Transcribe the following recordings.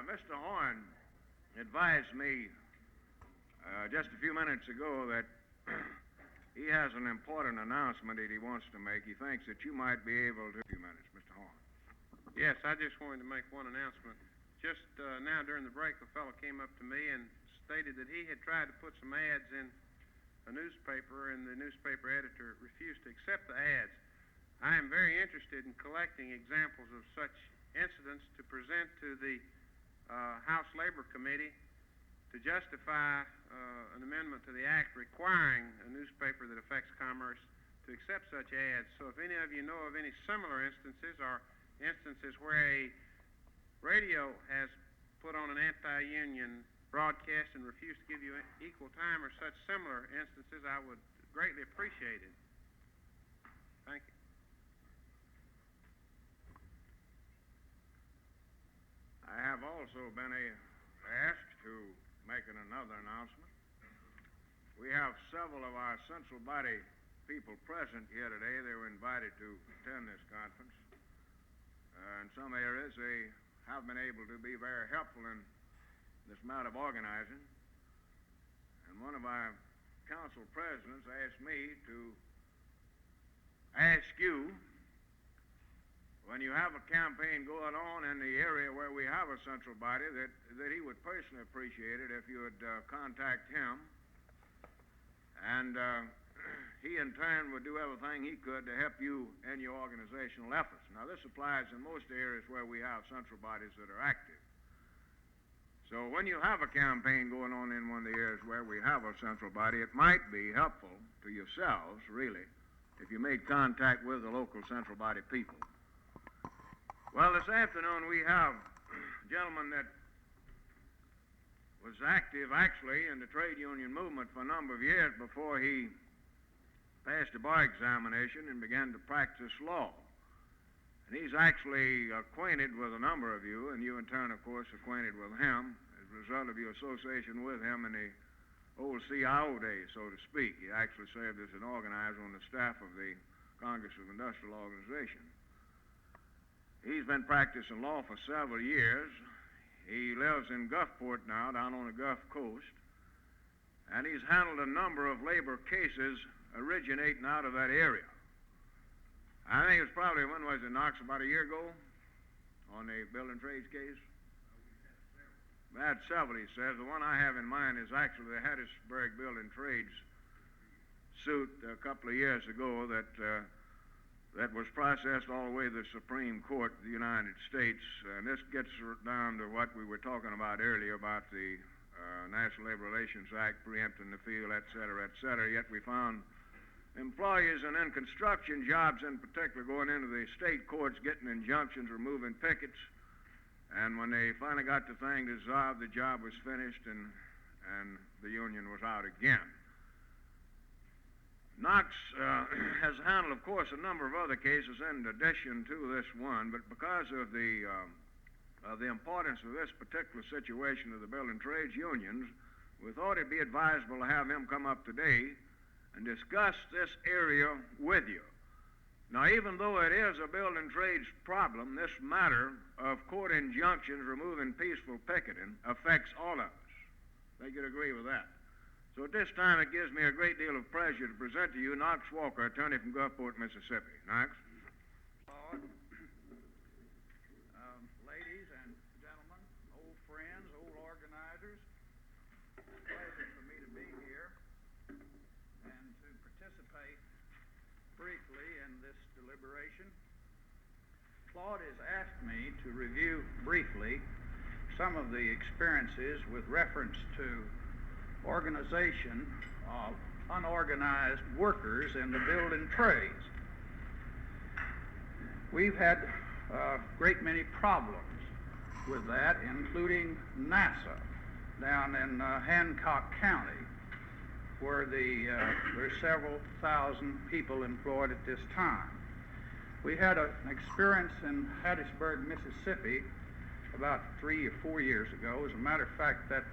Mr. Horn advised me just a few minutes ago that he has an important announcement that he wants to make. He thinks that you might be able to. A few minutes, Mr. Horn. Yes, I just wanted to make one announcement. Just now during the break, a fellow came up to me and stated that he had tried to put some ads in a newspaper, and the newspaper editor refused to accept the ads. I am very interested in collecting examples of such incidents to present to the House Labor Committee to justify an amendment to the act requiring a newspaper that affects commerce to accept such ads. So if any of you know of any similar instances or instances where a radio has put on an anti-union broadcast and refused to give you equal time or such similar instances, I would greatly appreciate it. Thank you. I have also been asked to make another announcement. We have several of our central body people present here today. They were invited to attend this conference. In some areas, they have been able to be very helpful in this matter of organizing. And one of our council presidents asked me to ask you, when you have a campaign going on in the area where we have a central body, that he would personally appreciate it if you would contact him. And he, in turn, would do everything he could to help you in your organizational efforts. Now, this applies in most areas where we have central bodies that are active. So when you have a campaign going on in one of the areas where we have a central body, it might be helpful to yourselves, really, if you made contact with the local central body people. Well, this afternoon we have a gentleman that was active, actually, in the trade union movement for a number of years before he passed a bar examination and began to practice law. And he's actually acquainted with a number of you, and you in turn, of course, acquainted with him as a result of your association with him in the old CIO days, so to speak. He actually served as an organizer on the staff of the Congress of Industrial Organization. He's been practicing law for several years. He lives in Gulfport now, down on the Gulf Coast, and he's handled a number of labor cases originating out of that area. I think it's probably, when was it, Knox, about a year ago, on the building trades case? We had several, he says. The one I have in mind is actually the Hattiesburg building trades suit a couple of years ago that was processed all the way to the Supreme Court of the United States. And this gets down to what we were talking about earlier about the National Labor Relations Act preempting the field, et cetera, et cetera. Yet we found employees and in construction jobs in particular going into the state courts getting injunctions, removing pickets. And when they finally got the thing dissolved, the job was finished and the union was out again. Knox has handled, of course, a number of other cases in addition to this one, but because of the importance of this particular situation of the building trades unions, we thought it'd be advisable to have him come up today and discuss this area with you. Now, even though it is a building trades problem, this matter of court injunctions removing peaceful picketing affects all of us. They could agree with that. So at this time, it gives me a great deal of pleasure to present to you Knox Walker, attorney from Gulfport, Mississippi. Knox? Ladies and gentlemen, old friends, old organizers, it's a pleasure for me to be here and to participate briefly in this deliberation. Claude has asked me to review briefly some of the experiences with reference to organization of unorganized workers in the building trades. We've had a great many problems with that, including NASA down in Hancock County, where there's several thousand people employed at this time. We had an experience in Hattiesburg, Mississippi about 3 or 4 years ago. As a matter of fact, that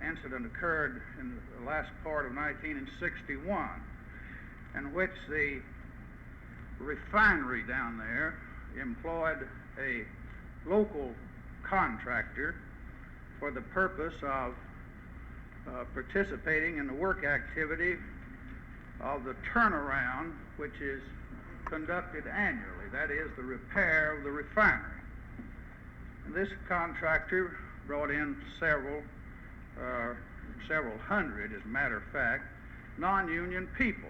incident occurred in the last part of 1961, in which the refinery down there employed a local contractor for the purpose of participating in the work activity of the turnaround, which is conducted annually. That is the repair of the refinery. And this contractor brought in several hundred, as a matter of fact, non-union people.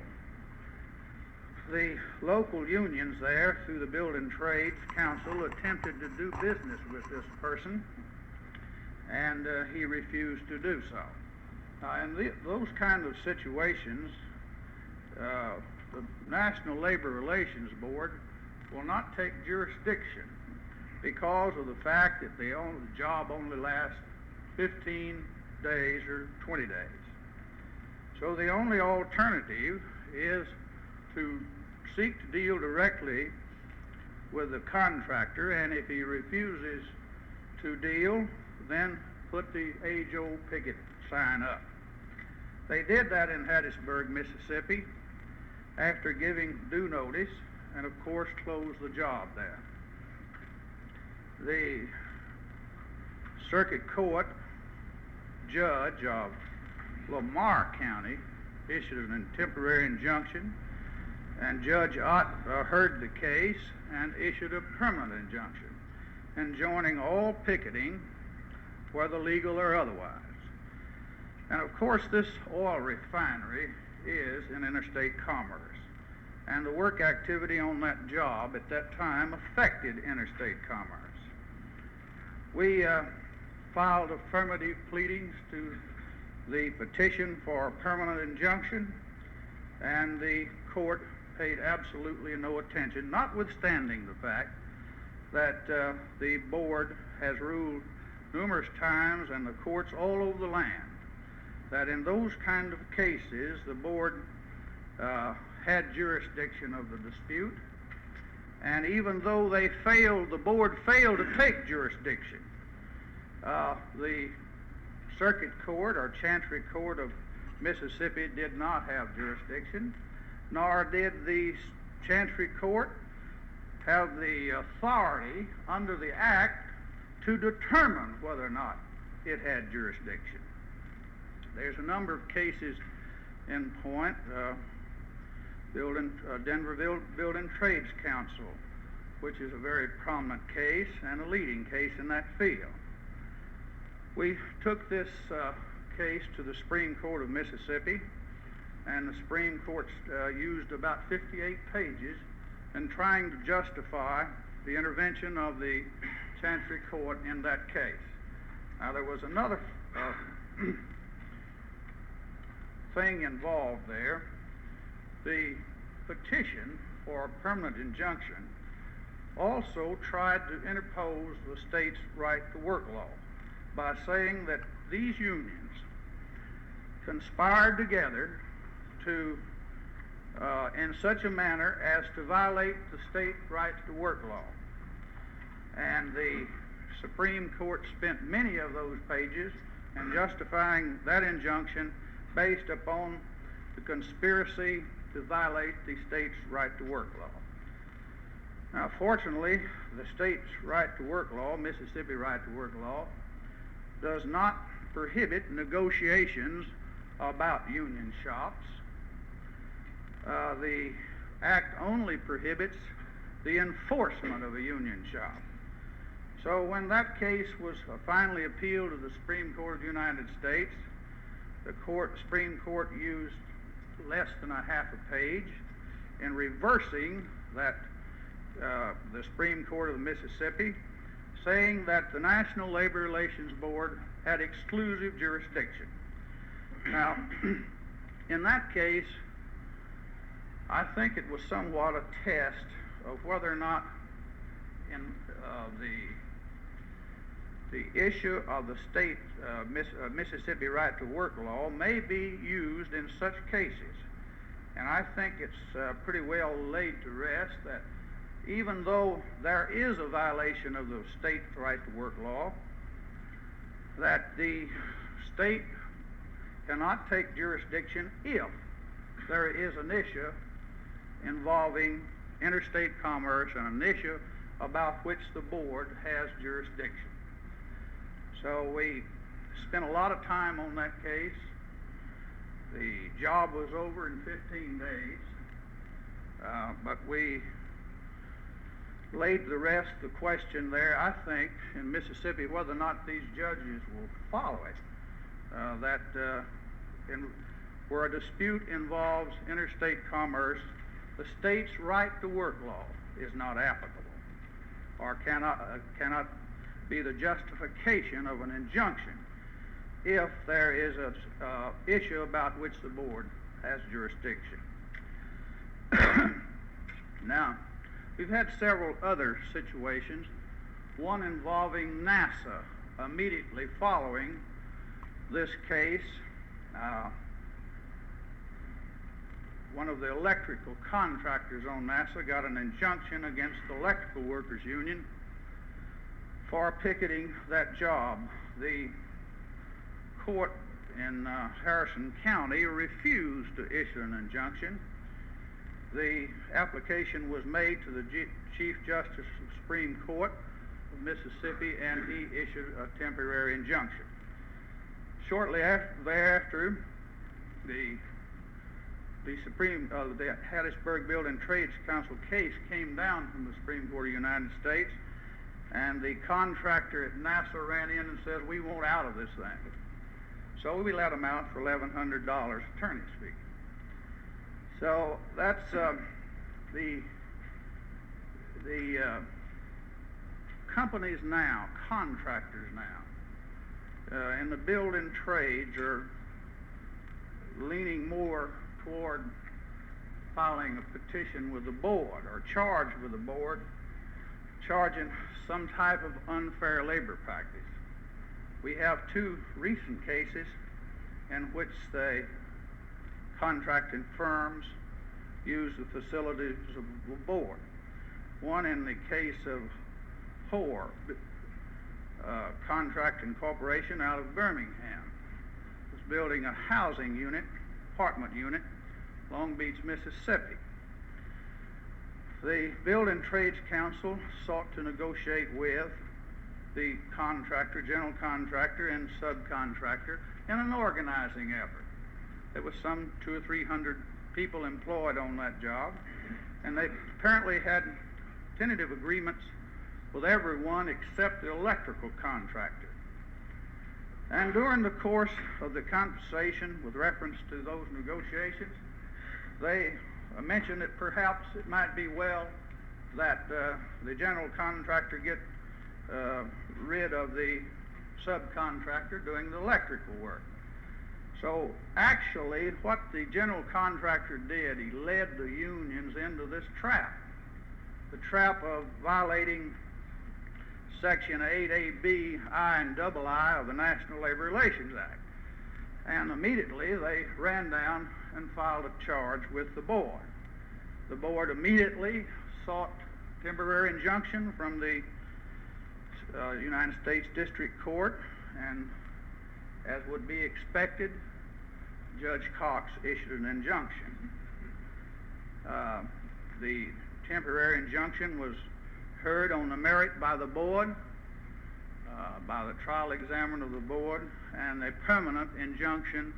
The local unions there, through the Building Trades Council, attempted to do business with this person, and he refused to do so. Now, in those kind of situations, the National Labor Relations Board will not take jurisdiction because of the fact that the job only lasts 15 days or 20 days. So the only alternative is to seek to deal directly with the contractor, and if he refuses to deal, then put the age-old picket sign up. They did that in Hattiesburg, Mississippi, after giving due notice, and of course closed the job there. The Circuit Court judge of Lamar County issued an temporary injunction, and Judge Ott heard the case and issued a permanent injunction enjoining all picketing, whether legal or otherwise. And of course, this oil refinery is in interstate commerce, and the work activity on that job at that time affected interstate commerce. We filed affirmative pleadings to the petition for a permanent injunction, and the court paid absolutely no attention, notwithstanding the fact that the board has ruled numerous times, and the courts all over the land, that in those kind of cases the board had jurisdiction of the dispute, and even though the board failed to take jurisdiction, the Circuit Court or Chancery Court of Mississippi did not have jurisdiction, nor did the Chancery Court have the authority under the Act to determine whether or not it had jurisdiction. There's a number of cases in point. Denver Building Trades Council, which is a very prominent case and a leading case in that field. We took this case to the Supreme Court of Mississippi, and the Supreme Court used about 58 pages in trying to justify the intervention of the Chancery Court in that case. Now, there was another thing involved there. The petition for a permanent injunction also tried to interpose the state's right to work law by saying that these unions conspired together to in such a manner as to violate the state right to work law. And the Supreme Court spent many of those pages in justifying that injunction based upon the conspiracy to violate the state's right to work law. Now, fortunately, the state's right to work law, Mississippi right to work law, does not prohibit negotiations about union shops. The Act only prohibits the enforcement of a union shop. So when that case was finally appealed to the Supreme Court of the United States, the Supreme Court used less than a half a page in reversing that the Supreme Court of Mississippi, saying that the National Labor Relations Board had exclusive jurisdiction. Now, in that case, I think it was somewhat a test of whether or not in the issue of the state Mississippi right to work law may be used in such cases. And I think it's pretty well laid to rest that even though there is a violation of the state right to work law, that the state cannot take jurisdiction if there is an issue involving interstate commerce and an issue about which the board has jurisdiction. So we spent a lot of time on that case. The job was over in 15 days, but we laid the rest the question there, I think, in Mississippi, whether or not these judges will follow it. Where a dispute involves interstate commerce, the state's right to work law is not applicable, or cannot be the justification of an injunction if there is a issue about which the board has jurisdiction. Now, we've had several other situations, one involving NASA immediately following this case. One of the electrical contractors on NASA got an injunction against the Electrical Workers Union for picketing that job. The court in Harrison County refused to issue an injunction. The application was made to the Chief Justice of the Supreme Court of Mississippi, and he issued a temporary injunction. Shortly thereafter, the Hattiesburg Building Trades Council case came down from the Supreme Court of the United States, and the contractor at NASA ran in and said, "We want out of this thing." So we let him out for $1,100 attorney's fee. So that's the companies now, contractors now, in the building trades are leaning more toward filing a petition with the board or charged with the board, charging some type of unfair labor practice. We have two recent cases in which the contracting firms use the facilities of the board. One in the case of Hoare Contracting Corporation out of Birmingham, was building a housing unit, apartment unit, Long Beach, Mississippi. The Building Trades Council sought to negotiate with the contractor, general contractor, and subcontractor in an organizing effort. There was some 200 or 300 people employed on that job, and they apparently had tentative agreements with everyone except the electrical contractor. And during the course of the conversation with reference to those negotiations, they mentioned that perhaps it might be well that the general contractor get rid of the subcontractor doing the electrical work. So actually what the general contractor did, he led the unions into this trap, the trap of violating Section 8AB, I and II of the National Labor Relations Act. And immediately they ran down and filed a charge with the board. The board immediately sought temporary injunction from the United States District Court, and as would be expected, Judge Cox issued an injunction. The temporary injunction was heard on the merit by the board, by the trial examiner of the board, and a permanent injunction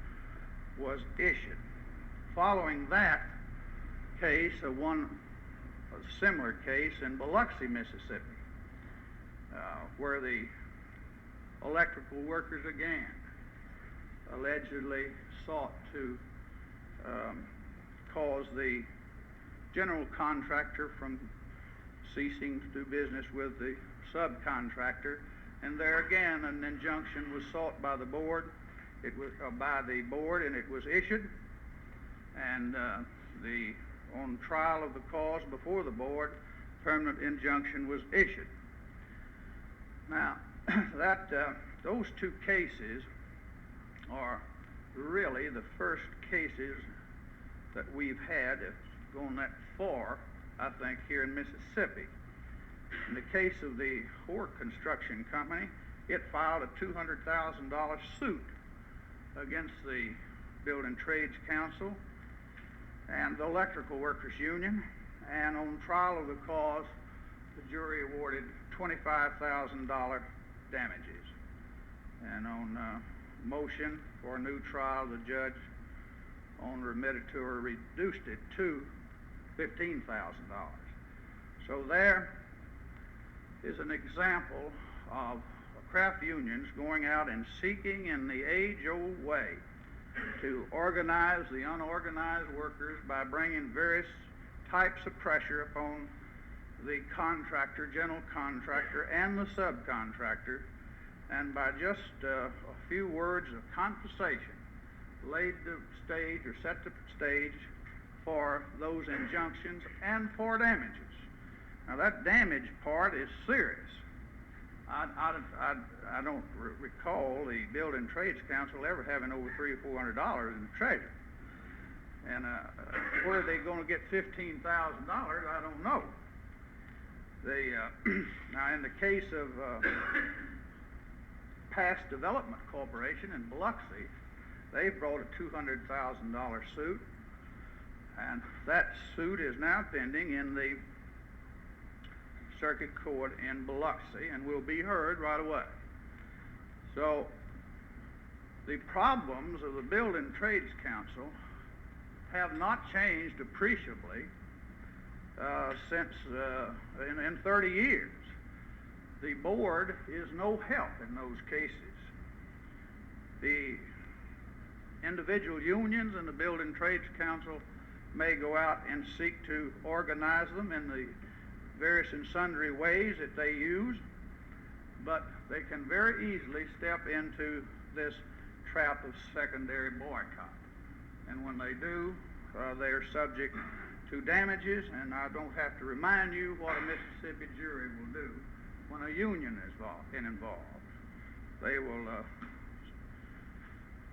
was issued. Following that case, a similar case in Biloxi, Mississippi, where the electrical workers again allegedly sought to cause the general contractor from ceasing to do business with the subcontractor, and there again an injunction was sought by the board. It was and it was issued, and on trial of the cause before the board, permanent injunction was issued. Now, those two cases are really the first cases that we've had that's gone that far, I think, here in Mississippi. In the case of the Hoare Construction Company, it filed a $200,000 suit against the Building Trades Council and the Electrical Workers Union, and on trial of the cause, the jury awarded $25,000 damages. And on motion for a new trial, the judge on remittiture reduced it to $15,000. So there is an example of craft unions going out and seeking in the age-old way to organize the unorganized workers by bringing various types of pressure upon the contractor, general contractor, and the subcontractor, and by just a few words of conversation laid the stage or set the stage for those injunctions and for damages. Now that damage part is serious. I don't recall the Building Trades Council ever having over $300 or $400 in the treasury. And where are they going to get $15,000? I don't know. They now in the case of Past Development Corporation in Biloxi, they brought a $200,000 suit, and that suit is now pending in the Circuit Court in Biloxi and will be heard right away. So the problems of the Building Trades Council have not changed appreciably since in 30 years. The board is no help in those cases. The individual unions and the Building Trades Council may go out and seek to organize them in the various and sundry ways that they use, but they can very easily step into this trap of secondary boycott. And when they do, they are subject to damages, and I don't have to remind you what a Mississippi jury will do when a union is involved. They will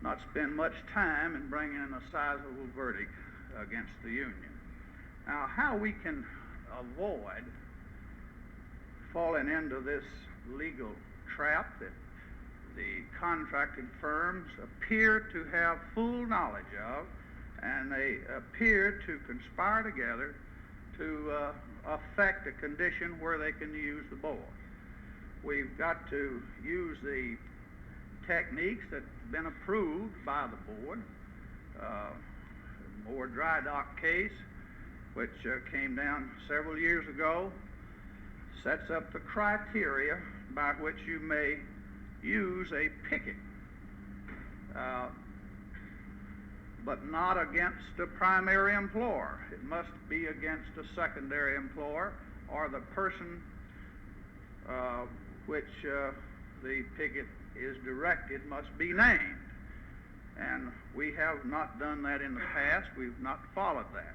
not spend much time in bringing in a sizable verdict against the union. Now, how we can avoid falling into this legal trap that the contracted firms appear to have full knowledge of, and they appear to conspire together to affect a condition where they can use the board. We've got to use the techniques that have been approved by the board. The Moore Dry Dock case, which came down several years ago, sets up the criteria by which you may use a picket, but not against a primary employer. It must be against a secondary employer, or the person which the picket is directed must be named. And we have not done that in the past. We've not followed that.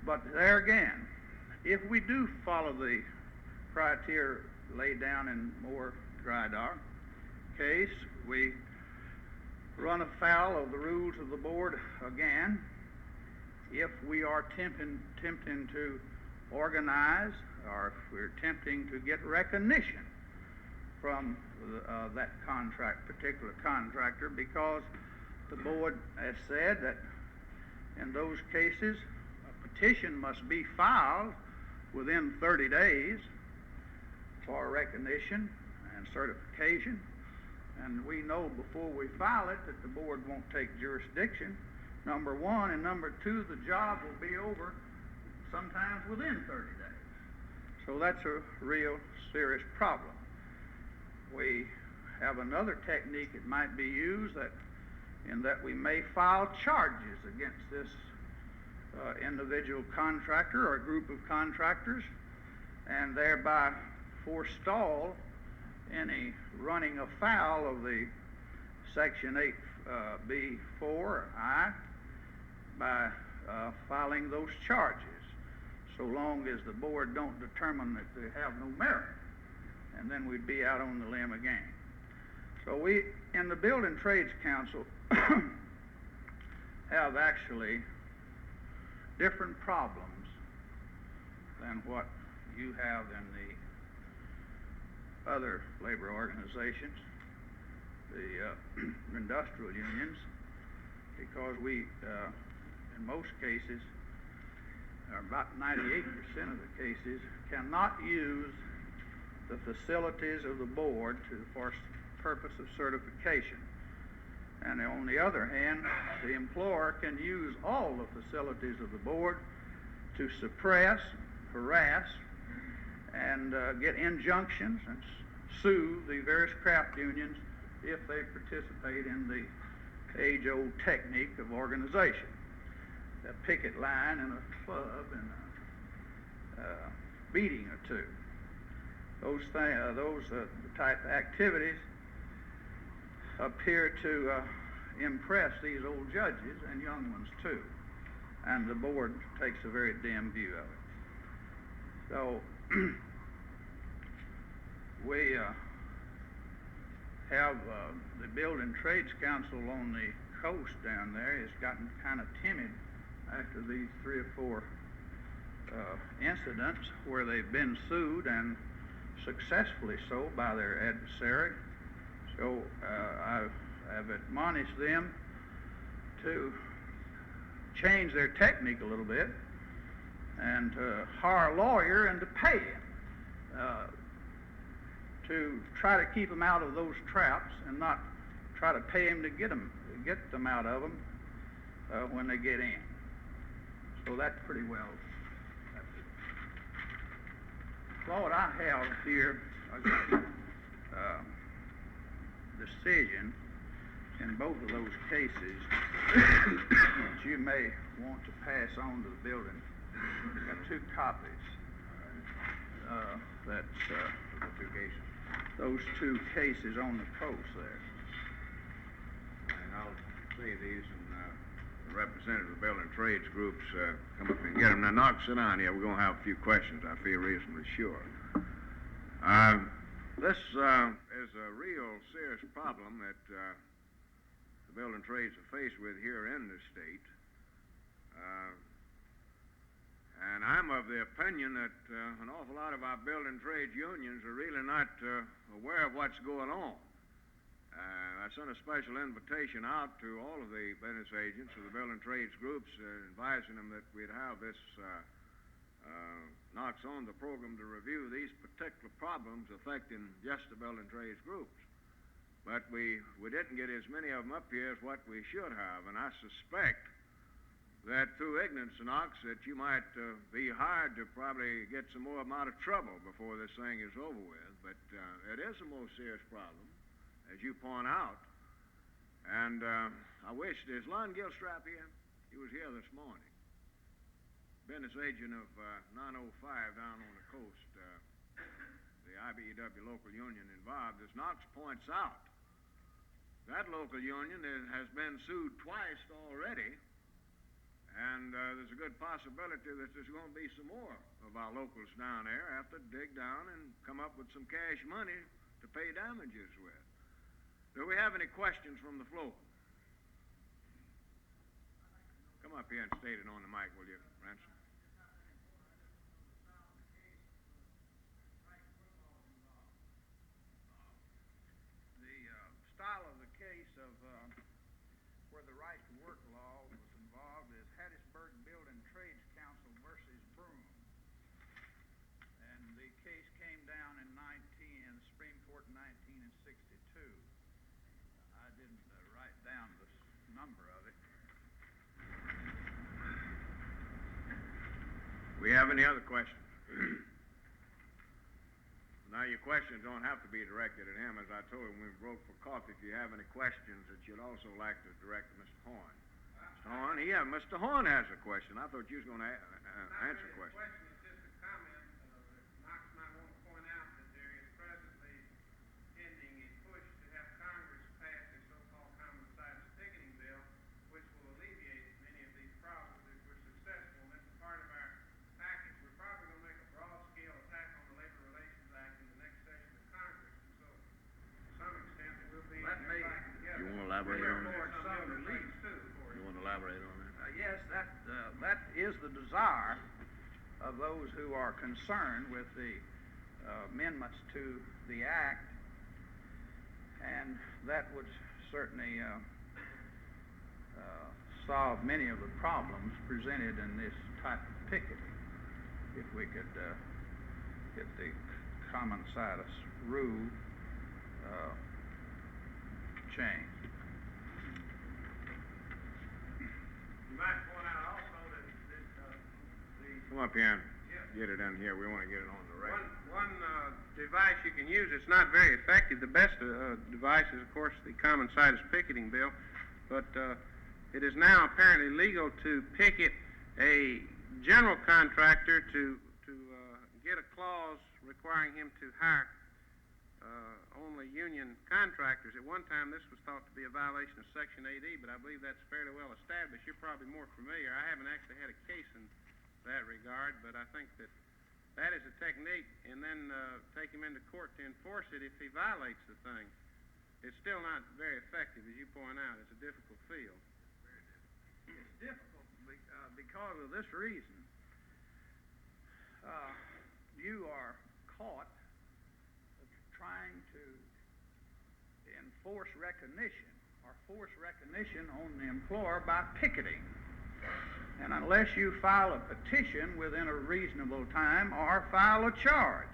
But there again, if we do follow the criteria laid down in Moore Dry Dock case, we run afoul of the rules of the board again. If we are attempting to organize, or if we're attempting to get recognition from that particular contractor, because the board has said that in those cases a petition must be filed within 30 days for recognition and certification, and we know before we file it that the board won't take jurisdiction, number one, and number two, the job will be over sometimes within 30 days. So that's a real serious problem. We have another technique that might be used, in that we may file charges against this individual contractor or group of contractors, and thereby forestall any running afoul of the Section 8B4 I by filing those charges, so long as the board don't determine that they have no merit, and then we'd be out on the limb again. So we, in the Building Trades Council, have actually different problems than what you have in the other labor organizations, the industrial unions, because we, in most cases, or about 98% of the cases, cannot use the facilities of the board for purpose of certification. And on the other hand, the employer can use all the facilities of the board to suppress, harass, and get injunctions and sue the various craft unions if they participate in the age-old technique of organization. A picket line and a club and a beating or two. Those type of activities appear to impress these old judges and young ones too, and the board takes a very dim view of it. So we have the Building Trades Council on the coast down there has gotten kind of timid after these 3 or 4 incidents where they've been sued, and successfully so, by their adversary. So I have admonished them to change their technique a little bit and to hire a lawyer and to pay him to try to keep them out of those traps and not try to pay him to get them out of them when they get in. So that's pretty well. What I have here decision in both of those cases that you may want to pass on to the building. I've got 2 copies. That's the 2 cases. Those 2 cases on the coast there. And I'll see these, and the representative of the Building Trades groups come up and get them. Now, Knox, sit down here. We're going to have a few questions, I feel reasonably sure. This is a real serious problem that the building trades are faced with here in the state. And I'm of the opinion that an awful lot of our building trades unions are really not aware of what's going on. I sent a special invitation out to all of the business agents of the building trades groups, advising them that we'd have this Knox on the program to review these particular problems affecting just the building trades groups. But we didn't get as many of them up here as what we should have, and I suspect that through ignorance, Knox, that you might be hired to probably get some more of them out of trouble before this thing is over with. But it is a most serious problem, as you point out. And I wish, is Lon Gilstrap here? He was here this morning. Business agent of 905 down on the coast, the IBEW local union involved. As Knox points out, that local union has been sued twice already, and there's a good possibility that there's going to be some more of our locals down there have to dig down and come up with some cash money to pay damages with. Do we have any questions from the floor? Come up here and state it on the mic, will you, Ransom? Style of the case of where the right to work law was involved is Hattiesburg Building Trades Council versus Broome. And the case came down in the Supreme Court in 1962. I didn't write down the number of it. We have any other questions? Now, your questions don't have to be directed at him. As I told him when we broke for coffee, if you have any questions that you'd also like to direct to Mr. Horn. Mr. Horn? Yeah, Mr. Horn has a question. I thought you was going to answer a question. Not really a question, it's just a comment that Knox might want to point out that there is presently pending a push to have Congress pass a so-called common-size ticketing bill, which will alleviate many of these problems if we're successful. And that's part of our package. We're probably going to make a broad-scale attack on the Labor Relations Act in the next session of Congress. And so, to some extent, it will be Let me- You want to elaborate on that? Some relief. You want to elaborate on that? Yes, that is the desire of those who are concerned with the amendments to the Act, and that would certainly solve many of the problems presented in this type of picketing if we could get the common size rule change. You might point out also that Come up here and get it in here. We want to get it on the record. one device you can use, it's not very effective. The best device is, of course, the common situs picketing bill, but it is now apparently legal to picket a general contractor to get a clause requiring him to hire only union contractors. At one time, this was thought to be a violation of Section 8E, but I believe that's fairly well established. You're probably more familiar. I haven't actually had a case in that regard, but I think that that is a technique, and then take him into court to enforce it if he violates the thing. It's still not very effective, as you point out. It's a difficult field. It's difficult because of this reason. You are caught trying to enforce recognition or force recognition on the employer by picketing. And unless you file a petition within a reasonable time or file a charge,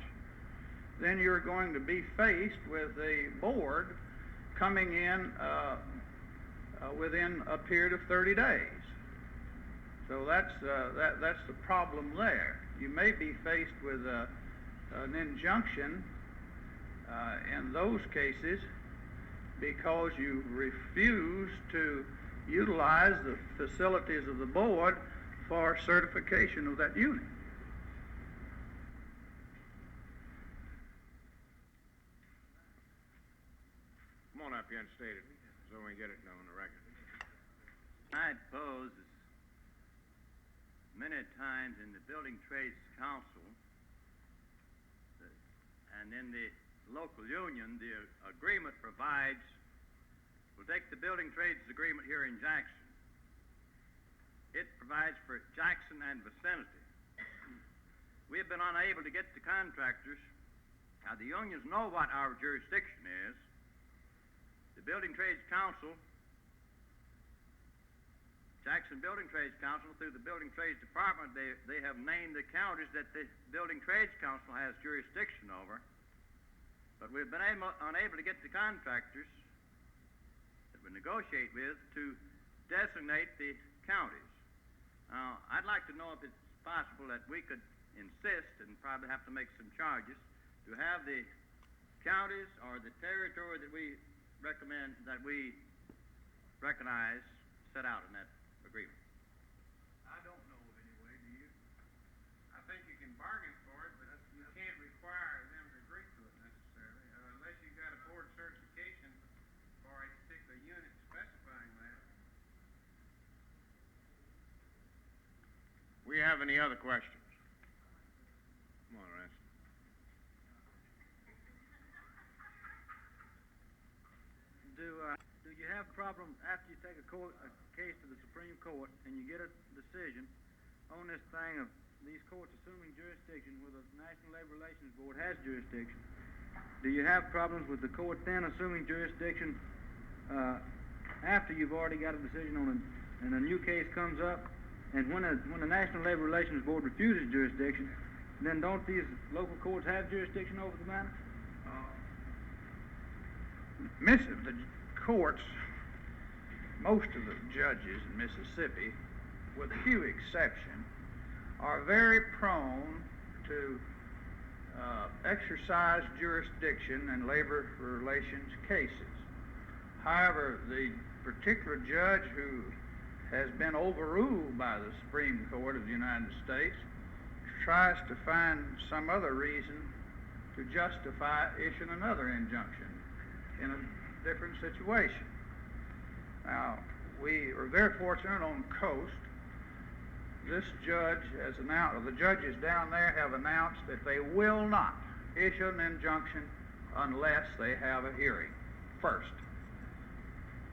then you're going to be faced with the board coming in within a period of 30 days. So that's the problem there. You may be faced with an injunction in those cases because you refuse to utilize the facilities of the board for certification of that unit. Come on up here and state it so we can get it on the record. I suppose many times in the Building Trades Council and in the local union, the agreement provides, we'll take the Building Trades Agreement here in Jackson. It provides for Jackson and vicinity. We have been unable to get the contractors. Now, the unions know what our jurisdiction is. The Building Trades Council, Jackson Building Trades Council, through the Building Trades Department, they have named the counties that the Building Trades Council has jurisdiction over. But we've been unable to get the contractors that we negotiate with to designate the counties. Now, I'd like to know if it's possible that we could insist, and probably have to make some charges, to have the counties or the territory that we recommend, that we recognize, set out in that agreement. I don't know of any way, do you? I think you can bargain for it, but you can't require them to agree to it necessarily, unless you've got a board certification for a particular unit specifying that. We have any other questions? Come on, Ransom. Do you have a problem after you take a case to the Supreme Court and you get a decision on this thing of these courts assuming jurisdiction where the National Labor Relations Board has jurisdiction? Do you have problems with the court then assuming jurisdiction after you've already got a decision on it and a new case comes up? And when the National Labor Relations Board refuses jurisdiction, then don't these local courts have jurisdiction over the matter? The courts, most of the judges in Mississippi, with few exceptions, are very prone to exercise jurisdiction in labor relations cases. However, the particular judge who has been overruled by the Supreme Court of the United States tries to find some other reason to justify issuing another injunction in a different situation. Now, we are very fortunate on the coast. This judge has announced, or the judges down there have announced that they will not issue an injunction unless they have a hearing first.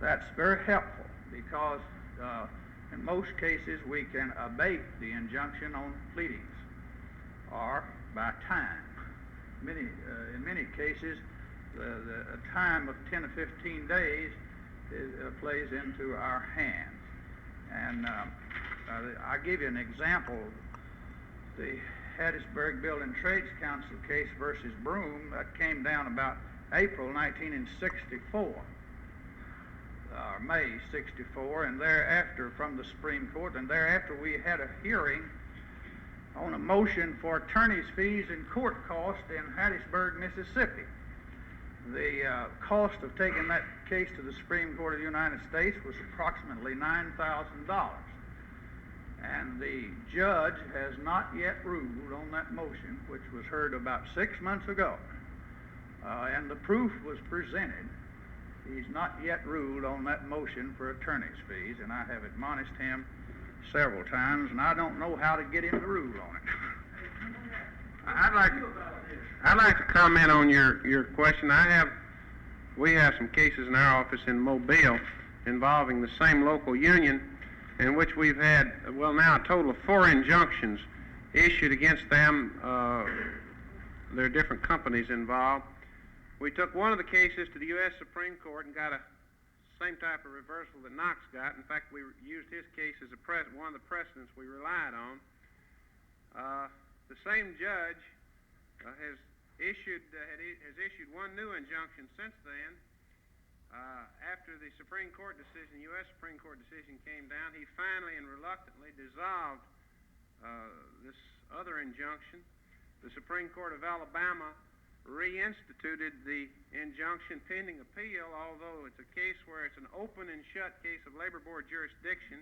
That's very helpful because in most cases we can abate the injunction on pleadings or by time. In many cases, the time of 10 to 15 days plays into our hands. And I'll give you an example. The Hattiesburg Building Trades Council case versus Broome, that came down about April 1964. May 64, and thereafter from the Supreme Court, and thereafter we had a hearing on a motion for attorney's fees and court costs in Hattiesburg, Mississippi. The cost of taking that case to the Supreme Court of the United States was approximately $9,000. And the judge has not yet ruled on that motion, which was heard about 6 months ago. And the proof was presented. He's not yet ruled on that motion for attorney's fees, and I have admonished him several times, and I don't know how to get him to rule on it. I'd like to comment on your question. We have some cases in our office in Mobile involving the same local union, in which we've had, well, now a total of 4 injunctions issued against them. There are different companies involved. We took one of the cases to the U.S. Supreme Court and got a same type of reversal that Knox got. In fact, we used his case as one of the precedents we relied on. The same judge has issued one new injunction since then. After the Supreme Court decision, U.S. Supreme Court decision came down, he finally and reluctantly dissolved this other injunction. The Supreme Court of Alabama reinstituted the injunction pending appeal, although it's a case where it's an open and shut case of labor board jurisdiction.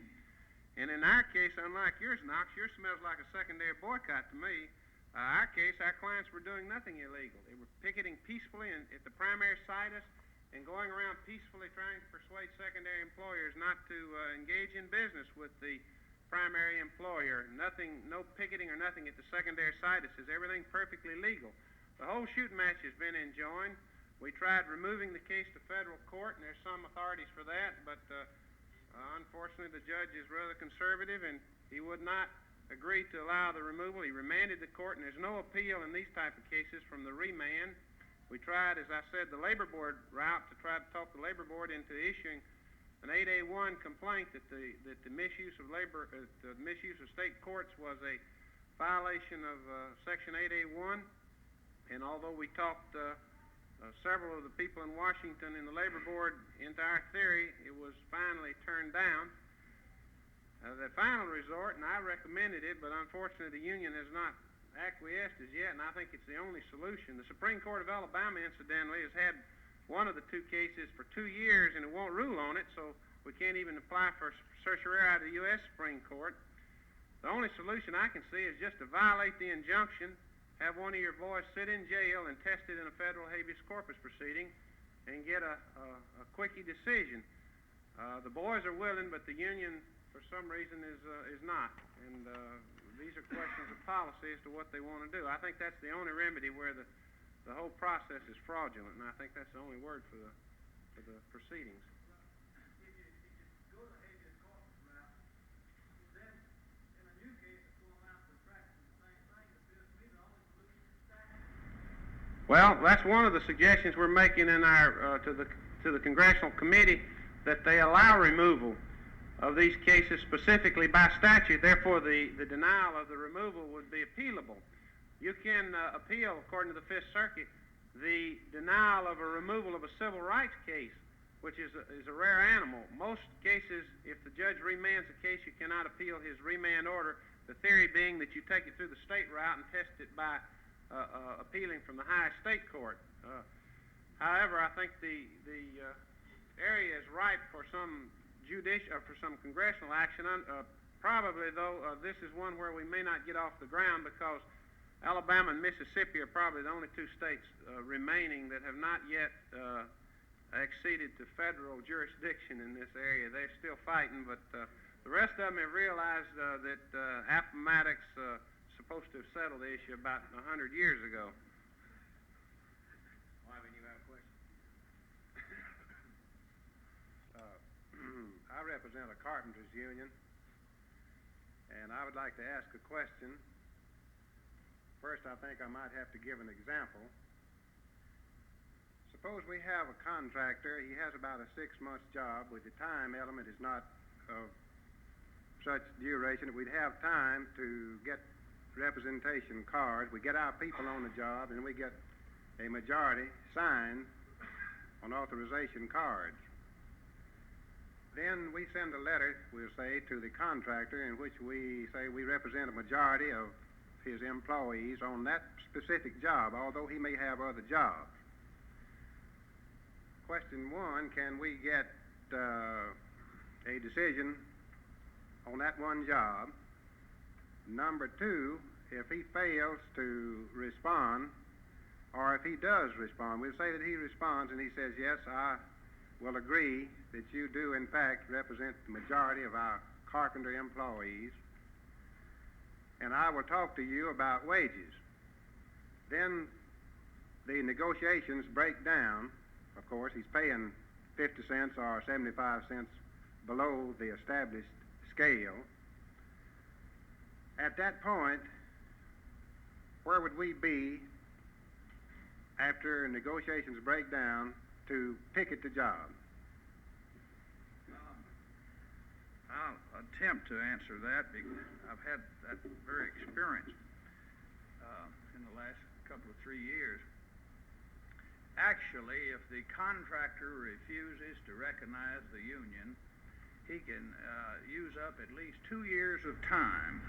And in our case, unlike yours, Knox, yours smells like a secondary boycott to me. Our case, our clients were doing nothing illegal. They were picketing peacefully at the primary situs and going around peacefully trying to persuade secondary employers not to engage in business with the primary employer. Nothing, no picketing or nothing at the secondary situs. Everything perfectly legal. The whole shooting match has been enjoined. We tried removing the case to federal court, and there's some authorities for that, but unfortunately the judge is rather conservative, and he would not agree to allow the removal. He remanded the court, and there's no appeal in these type of cases from the remand. We tried, as I said, the labor board route to try to talk the labor board into issuing an 8A1 complaint that the misuse of the misuse of state courts was a violation of Section 8A1. And although we talked several of the people in Washington in the labor board into our theory, it was finally turned down. The final resort, and I recommended it, but unfortunately the union has not acquiesced as yet, and I think it's the only solution. The Supreme Court of Alabama, incidentally, has had one of the 2 cases for 2 years, and it won't rule on it, so we can't even apply for certiorari out of the U.S. Supreme Court. The only solution I can see is just to violate the injunction, have one of your boys sit in jail and test it in a federal habeas corpus proceeding and get a quickie decision. The boys are willing, but the union, for some reason, is not. And these are questions of policy as to what they want to do. I think that's the only remedy where the whole process is fraudulent, and I think that's the only word for the proceedings. Well, that's one of the suggestions we're making in our to the Congressional Committee, that they allow removal of these cases specifically by statute. Therefore, the denial of the removal would be appealable. You can appeal, according to the Fifth Circuit, the denial of a removal of a civil rights case, which is a rare animal. Most cases, if the judge remands a case, you cannot appeal his remand order. The theory being that you take it through the state route and test it by appealing from the highest state court. However, I think the area is ripe for some congressional action. Probably, though, this is one where we may not get off the ground, because Alabama and Mississippi are probably the only 2 states remaining that have not yet acceded to federal jurisdiction in this area. They're still fighting, but the rest of them have realized that Appomattox supposed to have settled the issue about 100 years ago. Wyman, you have a question? I represent a carpenters union, and I would like to ask a question. First, I think I might have to give an example. Suppose we have a contractor. He has about a 6-month job, with the time element is not of such duration that we'd have time to get representation cards. We get our people on the job, and we get a majority sign on authorization cards. Then we send a letter, we'll say, to the contractor in which we say we represent a majority of his employees on that specific job, although he may have other jobs. Question one, can we get a decision on that one job? Number two, if he fails to respond, or if he does respond, we'll say that he responds and he says, yes, I will agree that you do in fact represent the majority of our carpenter employees, and I will talk to you about wages. Then the negotiations break down. Of course, he's paying 50 cents or 75 cents below the established scale. At that point, where would we be after negotiations break down to picket the job? I'll attempt to answer that because I've had that very experience in the last couple of 3 years. Actually, if the contractor refuses to recognize the union, he can use up at least 2 years of time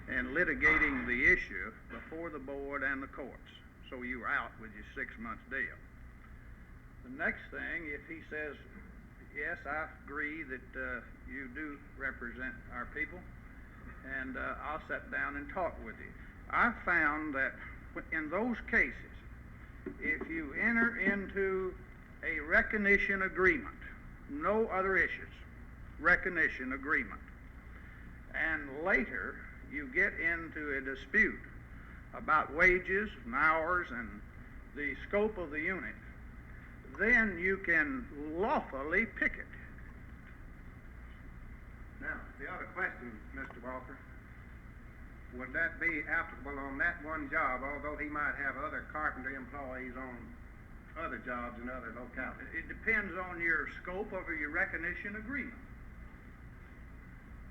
in litigating the issue before the board and the courts. So you're out with your 6-month deal. The next thing, if he says, yes, I agree that you do represent our people, and I'll sit down and talk with you. I found that in those cases, if you enter into a recognition agreement, no other issues, recognition agreement, and later you get into a dispute about wages and hours and the scope of the unit, then you can lawfully picket. Now, the other question, Mr. Walker, would that be applicable on that one job, although he might have other carpenter employees on other jobs in other localities? It depends on your scope of your recognition agreement.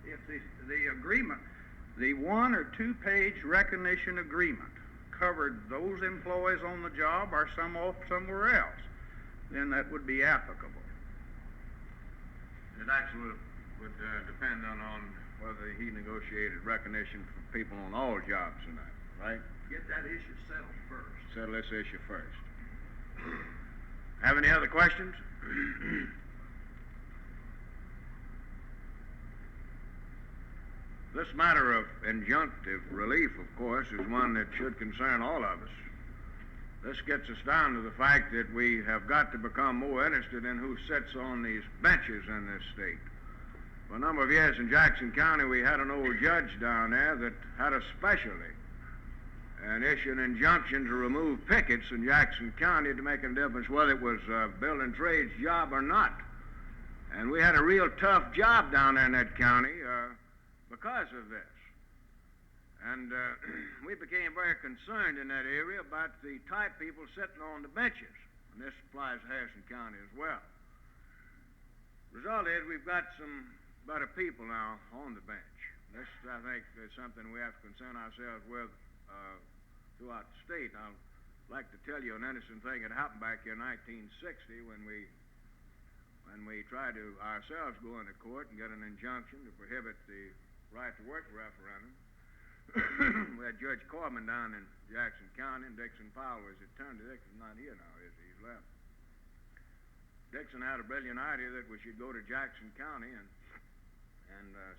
If the agreement, the 1 or 2 page recognition agreement covered those employees on the job or some off somewhere else, then that would be applicable. It actually would depend on whether he negotiated recognition for people on all jobs or not, right? Get that issue settled first. Settle this issue first. Have any other questions? This matter of injunctive relief, of course, is one that should concern all of us. This gets us down to the fact that we have got to become more interested in who sits on these benches in this state. For a number of years in Jackson County, we had an old judge down there that had a specialty and issued an injunction to remove pickets in Jackson County to make a difference whether it was a building trades job or not. And we had a real tough job down there in that county because of this. And we became very concerned in that area about the type people sitting on the benches. And this applies to Harrison County as well. Result is we've got some better people now on the bench. This, I think, is something we have to concern ourselves with throughout the state. I'd like to tell you an interesting thing that happened back in 1960 when we tried to ourselves go into court and get an injunction to prohibit the right-to-work referendum. We had Judge Corbin down in Jackson County, and Dixon Powell was attorney. Dixon's not here now, is he? He's left. Dixon had a brilliant idea that we should go to Jackson County and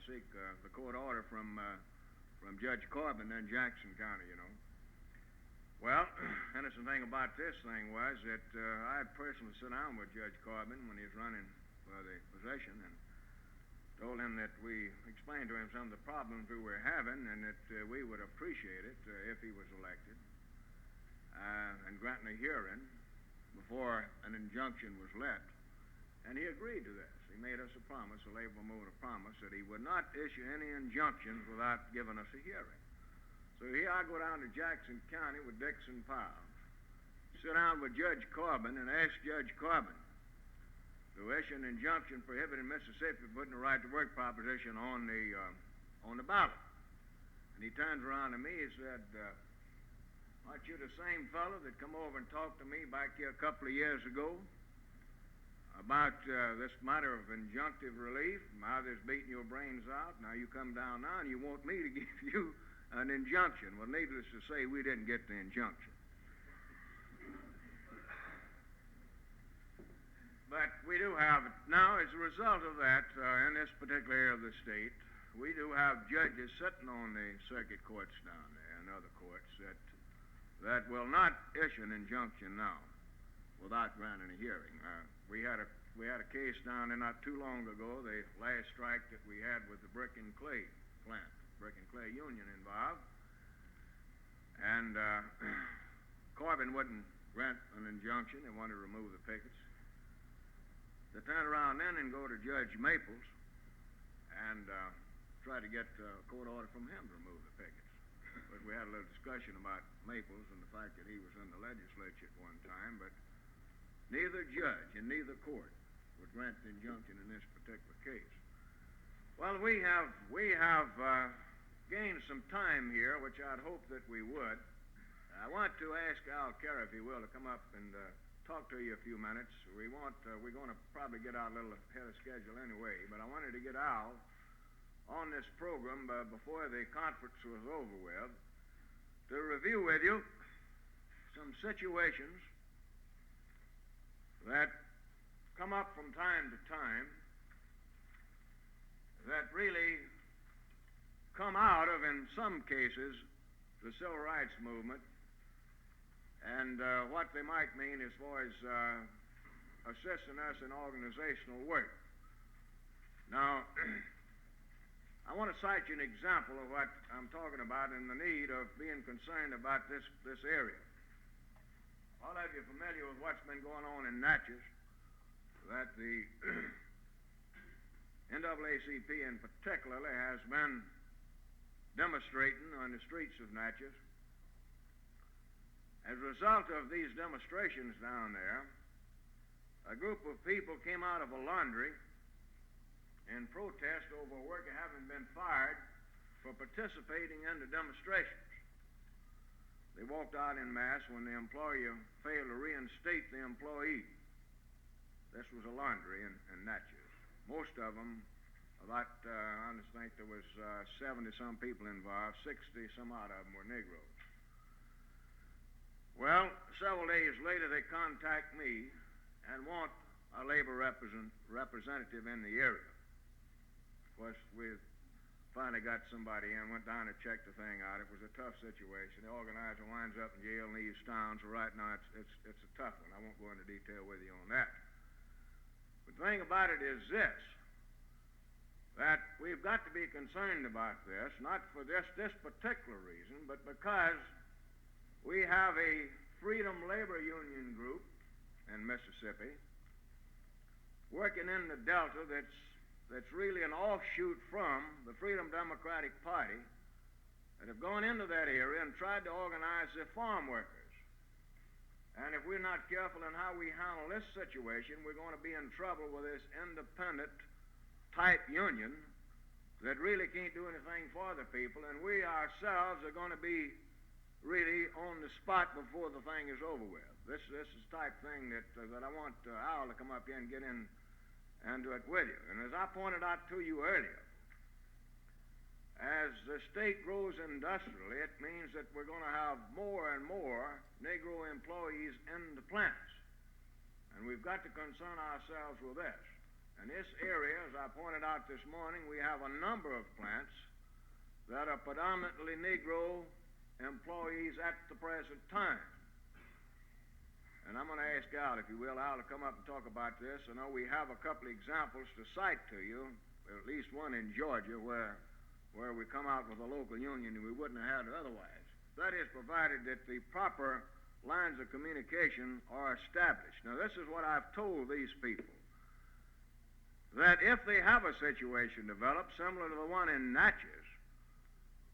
seek the court order from Judge Corbin in Jackson County, you know. Well, interesting thing about this thing was that I had personally sat down with Judge Corbin when he was running for the position and told him that we explained to him some of the problems we were having and that we would appreciate it if he was elected and granting a hearing before an injunction was let. And he agreed to this. He made us a promise, a labor movement a promise, that he would not issue any injunctions without giving us a hearing. So here I go down to Jackson County with Dixon Powell, sit down with Judge Corbin and ask Judge Corbin to issue an injunction prohibiting Mississippi from putting the right-to-work proposition on the ballot. And he turns around to me and said, aren't you the same fellow that come over and talked to me back here a couple of years ago? about this matter of injunctive relief. Mother's beating your brains out. Now you come down now and you want me to give you an injunction. Well, needless to say, we didn't get the injunction. But we do have, now as a result of that, in this particular area of the state, we do have judges sitting on the circuit courts down there and other courts that will not issue an injunction now without granting a hearing. We had a case down there not too long ago, the last strike that we had with the brick and clay plant, brick and clay union involved, and Corbin wouldn't grant an injunction. They wanted to remove the pickets. They turned around then and go to Judge Maples and try to get a court order from him to remove the pickets. But we had a little discussion about Maples and the fact that he was in the legislature at one time, but neither judge and neither court would grant the injunction in this particular case. Well, we have gained some time here, which I'd hope that we would. I want to ask Al Carey, if he will, to come up and talk to you a few minutes. We're going to probably get out a little ahead of schedule anyway, but I wanted to get Al on this program before the conference was over with to review with you some situations that come up from time to time that really come out of, in some cases, the civil rights movement and what they might mean as far as assisting us in organizational work. Now, I want to cite you an example of what I'm talking about and the need of being concerned about this area. All of you are familiar with what's been going on in Natchez, that the NAACP in particular has been demonstrating on the streets of Natchez. As a result of these demonstrations down there, a group of people came out of a laundry in protest over a worker having been fired for participating in the demonstrations. They walked out en masse when the employer failed to reinstate the employee. This was a laundry in Natchez. Most of them, about, I think there was 70-some people involved, 60-some odd of them were Negroes. Well, several days later, they contact me and want a labor representative in the area. Of course, we finally got somebody in, went down to check the thing out. It was a tough situation. The organizer winds up in jail and leaves town, so right now it's a tough one. I won't go into detail with you on that. But the thing about it is this, that we've got to be concerned about this, not for this particular reason, but because we have a Freedom Labor Union group in Mississippi working in the Delta that's really an offshoot from the Freedom Democratic Party that have gone into that area and tried to organize their farm workers. And if we're not careful in how we handle this situation, we're going to be in trouble with this independent type union that really can't do anything for the people, and we ourselves are going to be really on the spot before the thing is over with. This is the type thing that I want Al to come up here and get in and do it with you. And as I pointed out to you earlier, as the state grows industrially, it means that we're going to have more and more Negro employees in the plants. And we've got to concern ourselves with this. In this area, as I pointed out this morning, we have a number of plants that are predominantly Negro employees at the present time. And I'm going to ask Al, if you will, Al, to come up and talk about this. I know we have a couple of examples to cite to you, at least one in Georgia where we come out with a local union and we wouldn't have had it otherwise. That is, provided that the proper lines of communication are established. Now, this is what I've told these people, that if they have a situation developed similar to the one in Natchez,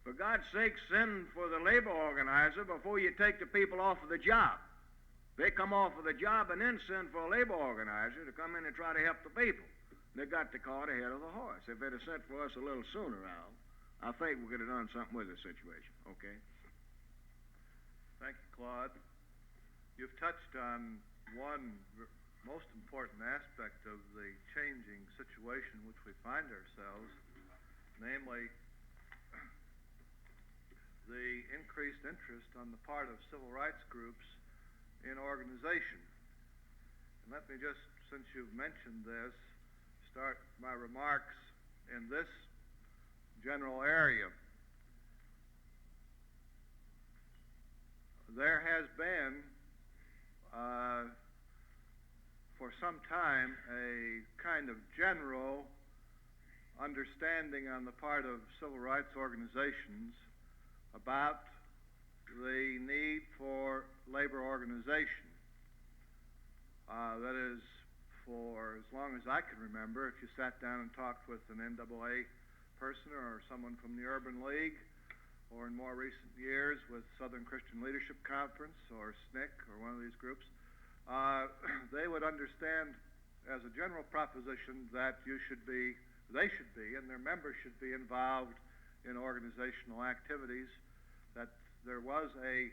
for God's sake, send for the labor organizer before you take the people off of the job. They come off of the job and then send for a labor organizer to come in and try to help the people. They got the cart ahead of the horse. If they'd have sent for us a little sooner, Al, I think we could have done something with the situation. Okay? Thank you, Claude. You've touched on one most important aspect of the changing situation in which we find ourselves, namely the increased interest on the part of civil rights groups in organization. And let me just, since you've mentioned this, start my remarks in this general area. There has been, for some time, a kind of general understanding on the part of civil rights organizations about the need for labor organization. That is, for as long as I can remember, if you sat down and talked with an NAA person or someone from the Urban League, or in more recent years with Southern Christian Leadership Conference or SNCC or one of these groups, they would understand as a general proposition that they should be, and their members should be involved in organizational activities, that there was a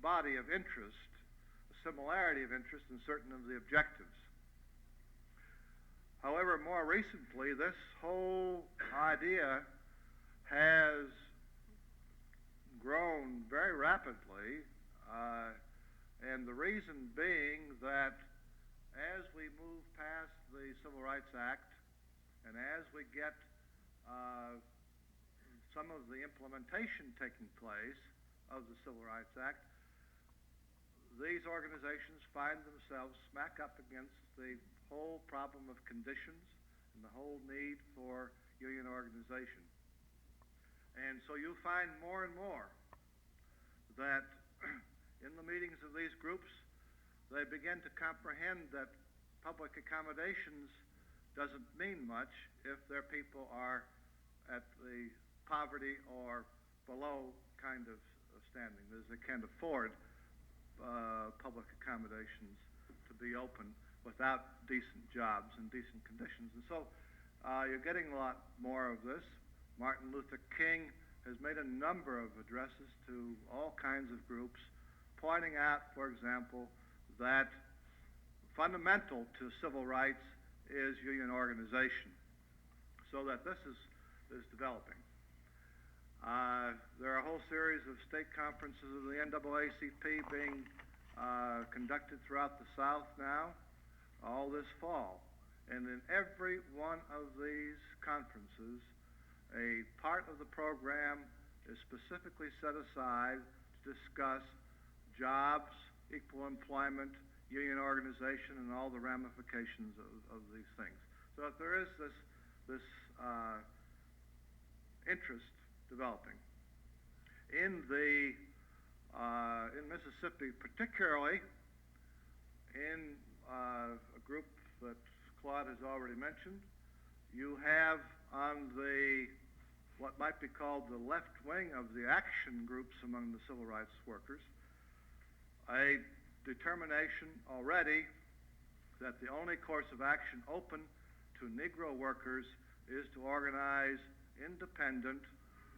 body of interest, a similarity of interest in certain of the objectives. However, more recently, this whole idea has grown very rapidly, and the reason being that as we move past the Civil Rights Act and as we get some of the implementation taking place of the Civil Rights Act, these organizations find themselves smack up against the whole problem of conditions and the whole need for union organization. And so you find more and more that in the meetings of these groups, they begin to comprehend that public accommodations doesn't mean much if their people are at the poverty or below kind of standing. They can't afford public accommodations to be open without decent jobs and decent conditions. And so you're getting a lot more of this. Martin Luther King has made a number of addresses to all kinds of groups, pointing out, for example, that fundamental to civil rights is union organization, so that this is developing. There are a whole series of state conferences of the NAACP being conducted throughout the South now, all this fall. And in every one of these conferences, a part of the program is specifically set aside to discuss jobs, equal employment, union organization, and all the ramifications of these things. So if there is this interest developing. In Mississippi, particularly in a group that Claude has already mentioned, you have on what might be called the left wing of the action groups among the civil rights workers, a determination already that the only course of action open to Negro workers is to organize independent,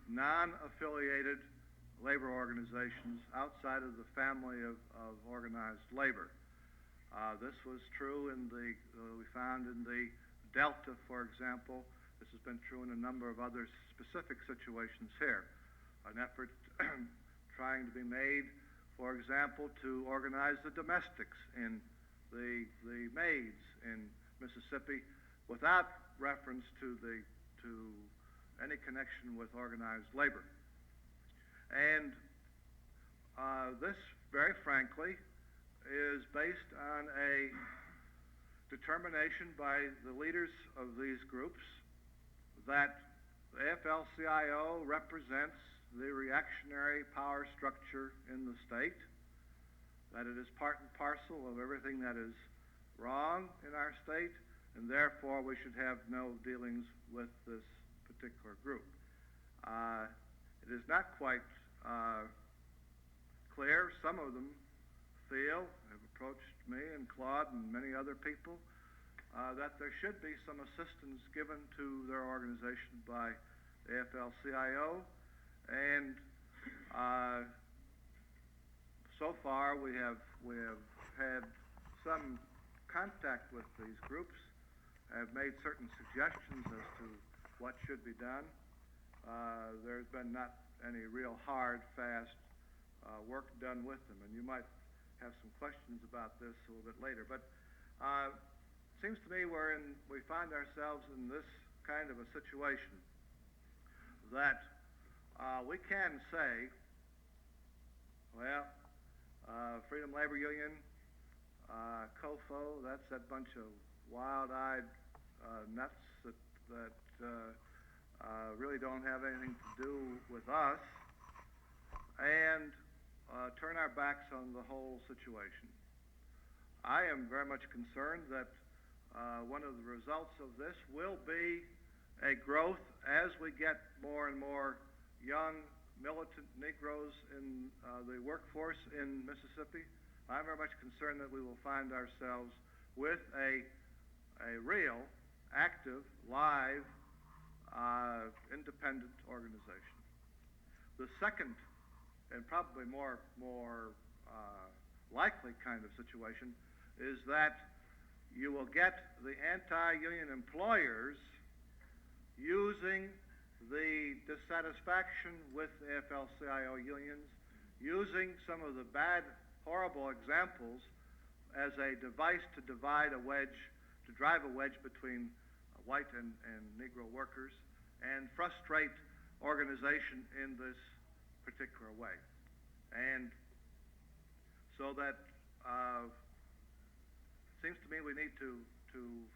non-affiliated labor organizations outside of the family of organized labor. This was true we found in the Delta, for example. This has been true in a number of other specific situations here. An effort trying to be made, for example, to organize the domestics in the maids in Mississippi without reference to any connection with organized labor. And this, very frankly, is based on a determination by the leaders of these groups that the AFL-CIO represents the reactionary power structure in the state, that it is part and parcel of everything that is wrong in our state, and therefore we should have no dealings with this particular group. It is not quite clear. Some of them feel, have approached me and Claude and many other people, that there should be some assistance given to their organization by the AFL-CIO, and so far we have had some contact with these groups, have made certain suggestions as to what should be done. There's been not any real hard, fast work done with them, and you might have some questions about this a little bit later. But it seems to me we find ourselves in this kind of a situation that we can say, well, Freedom Labor Union, COFO, that's that bunch of wild-eyed nuts that really don't have anything to do with us, and turn our backs on the whole situation. I am very much concerned that one of the results of this will be a growth as we get more and more young militant Negroes in the workforce in Mississippi. I'm very much concerned that we will find ourselves with a real, active, live, independent organization. The second, and probably more likely kind of situation, is that you will get the anti-union employers using the dissatisfaction with the AFL-CIO unions, using some of the bad, horrible examples as a device to drive a wedge between white and Negro workers, and frustrate organization in this particular way. And so that it seems to me we need to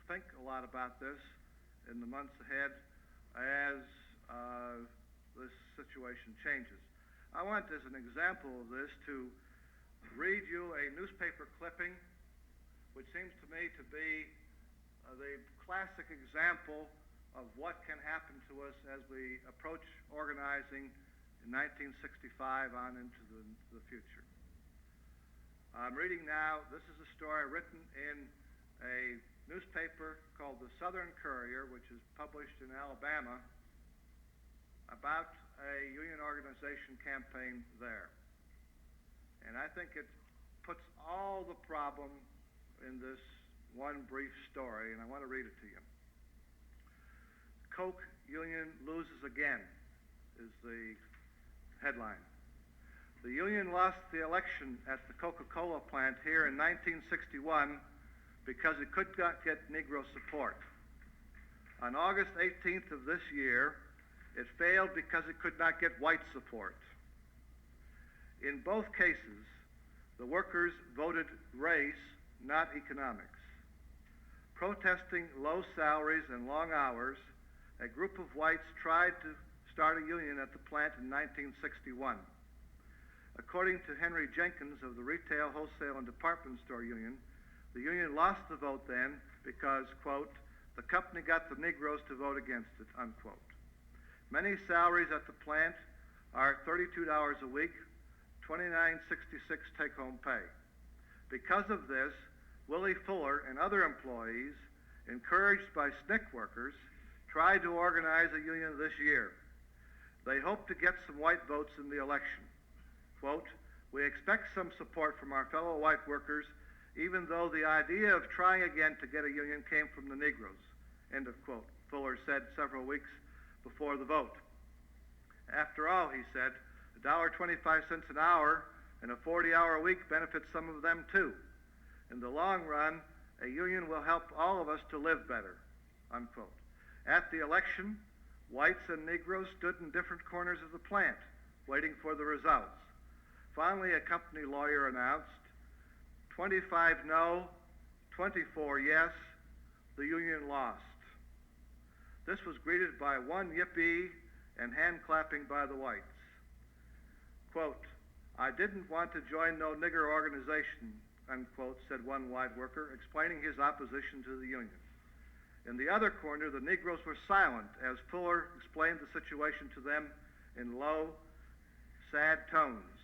think a lot about this in the months ahead as this situation changes. I want, as an example of this, to read you a newspaper clipping which seems to me to be the classic example of what can happen to us as we approach organizing in 1965 on into the future. I'm reading now, this is a story written in a newspaper called the Southern Courier, which is published in Alabama, about a union organization campaign there. And I think it puts all the problem in this one brief story, and I want to read it to you. Coke Union loses again is the headline. The union lost the election at the Coca-Cola plant here in 1961 because it could not get Negro support. On August 18th of this year, it failed because it could not get white support. In both cases, the workers voted race, not economics. Protesting low salaries and long hours, a group of whites tried to start a union at the plant in 1961. According to Henry Jenkins of the Retail, Wholesale, and Department Store Union, the union lost the vote then because, quote, the company got the Negroes to vote against it, unquote. Many salaries at the plant are $32 a week, $29.66 take-home pay. Because of this, Willie Fuller and other employees, encouraged by SNCC workers, tried to organize a union this year. They hope to get some white votes in the election. Quote, we expect some support from our fellow white workers, even though the idea of trying again to get a union came from the Negroes, end of quote, Fuller said several weeks before the vote. After all, he said, $1.25 an hour and a 40-hour week benefits some of them too. In the long run, a union will help all of us to live better, unquote. At the election, whites and Negroes stood in different corners of the plant, waiting for the results. Finally, a company lawyer announced, 25 no, 24 yes, the union lost. This was greeted by one yippee and hand clapping by the whites. Quote, I didn't want to join no nigger organization, unquote, said one white worker, explaining his opposition to the union. In the other corner, the Negroes were silent as Fuller explained the situation to them in low, sad tones.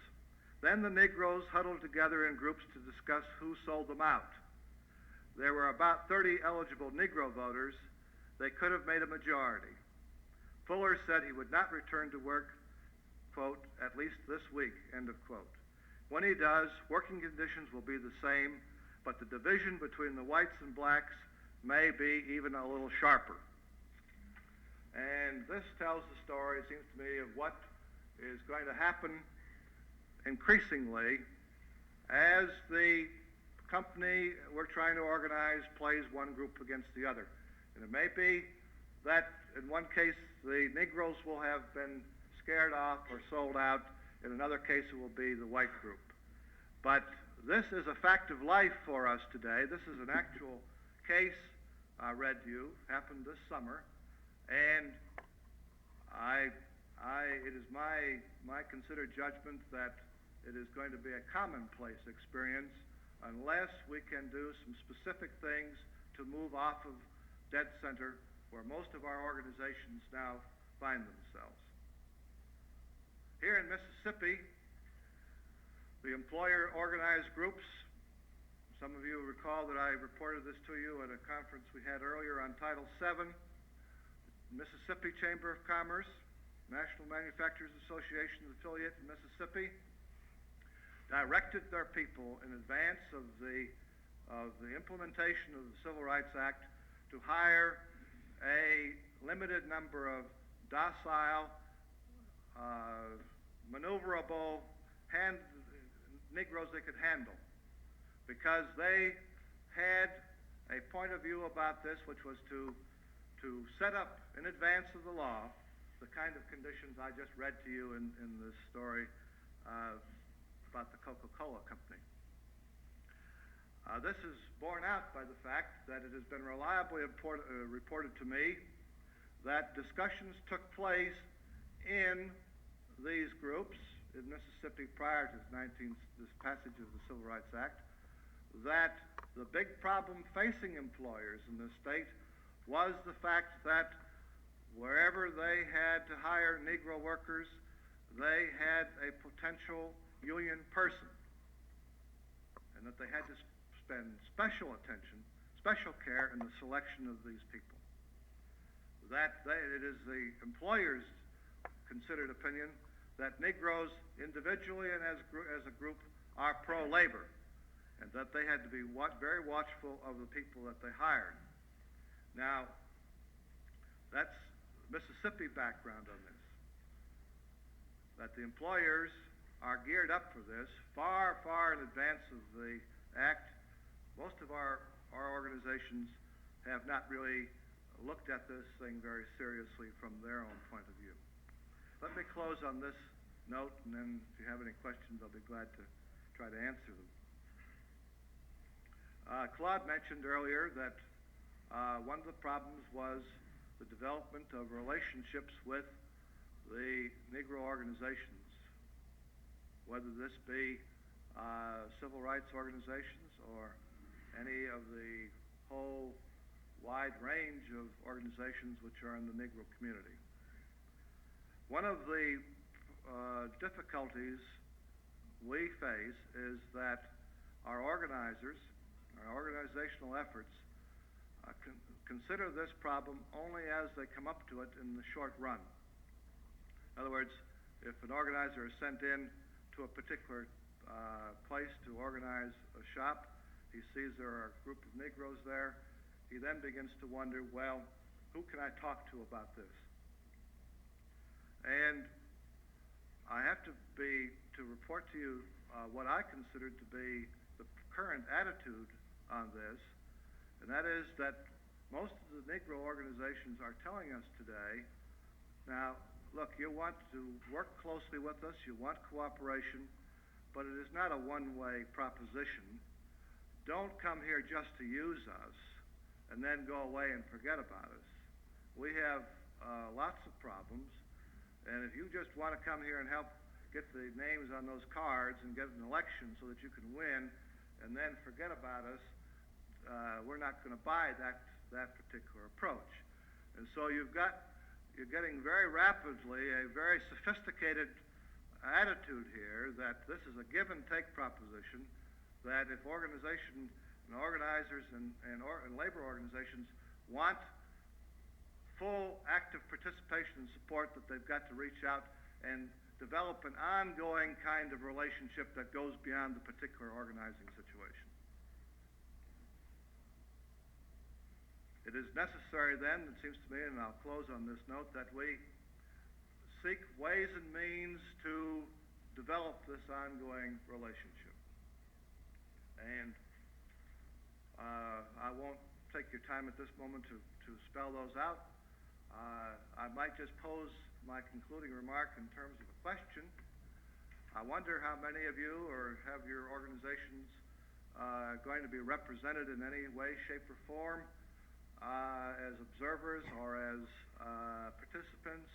Then the Negroes huddled together in groups to discuss who sold them out. There were about 30 eligible Negro voters. They could have made a majority. Fuller said he would not return to work, quote, at least this week, end of quote. When he does, working conditions will be the same, but the division between the whites and blacks may be even a little sharper. And this tells the story, it seems to me, of what is going to happen increasingly as the company we're trying to organize plays one group against the other. And it may be that in one case the Negroes will have been scared off or sold out. In another case it will be the white group. But this is a fact of life for us today. This is an actual case I read to you, happened this summer, and it is my considered judgment that it is going to be a commonplace experience unless we can do some specific things to move off of dead center where most of our organizations now find themselves. Here in Mississippi, the employer organized groups, some of you recall that I reported this to you at a conference we had earlier on Title VII, Mississippi Chamber of Commerce, National Manufacturers Association affiliate in Mississippi, directed their people in advance of the implementation of the Civil Rights Act to hire a limited number of docile, maneuverable Negroes they could handle, because they had a point of view about this, which was to set up in advance of the law the kind of conditions I just read to you in this story about the Coca-Cola Company. This is borne out by the fact that it has been reliably reported to me that discussions took place in these groups in Mississippi prior to this passage of the Civil Rights Act, that the big problem facing employers in this state was the fact that wherever they had to hire Negro workers, they had a potential union person, and that they had to spend special attention, special care in the selection of these people. It is the employer's considered opinion that Negroes individually and as a group are pro-labor, and that they had to be very watchful of the people that they hired. Now, that's Mississippi background on this, that the employers are geared up for this far, far in advance of the act. Most of our organizations have not really looked at this thing very seriously from their own point of view. Let me close on this note, and then if you have any questions, I'll be glad to try to answer them. Claude mentioned earlier that one of the problems was the development of relationships with the Negro organizations, whether this be civil rights organizations or any of the whole wide range of organizations which are in the Negro community. One of the difficulties we face is that our organizers, our organizational efforts, consider this problem only as they come up to it in the short run. In other words, if an organizer is sent in to a particular place to organize a shop, he sees there are a group of Negroes there, he then begins to wonder, well, who can I talk to about this? And I have to report to you what I consider to be the current attitude on this, and that is that most of the Negro organizations are telling us today, now, look, you want to work closely with us, you want cooperation, but it is not a one-way proposition. Don't come here just to use us and then go away and forget about us. We have lots of problems, and if you just want to come here and help get the names on those cards and get an election so that you can win and then forget about us, we're not going to buy that particular approach. And so you're getting very rapidly a very sophisticated attitude here that this is a give and take proposition, that if organization and organizers and labor organizations want full active participation and support, that they've got to reach out and develop an ongoing kind of relationship that goes beyond the particular organizing situation. It is necessary then, it seems to me, and I'll close on this note, that we seek ways and means to develop this ongoing relationship. And I won't take your time at this moment to spell those out. I might just pose my concluding remark in terms of a question. I wonder how many of you or have your organizations going to be represented in any way, shape, or form as observers or as participants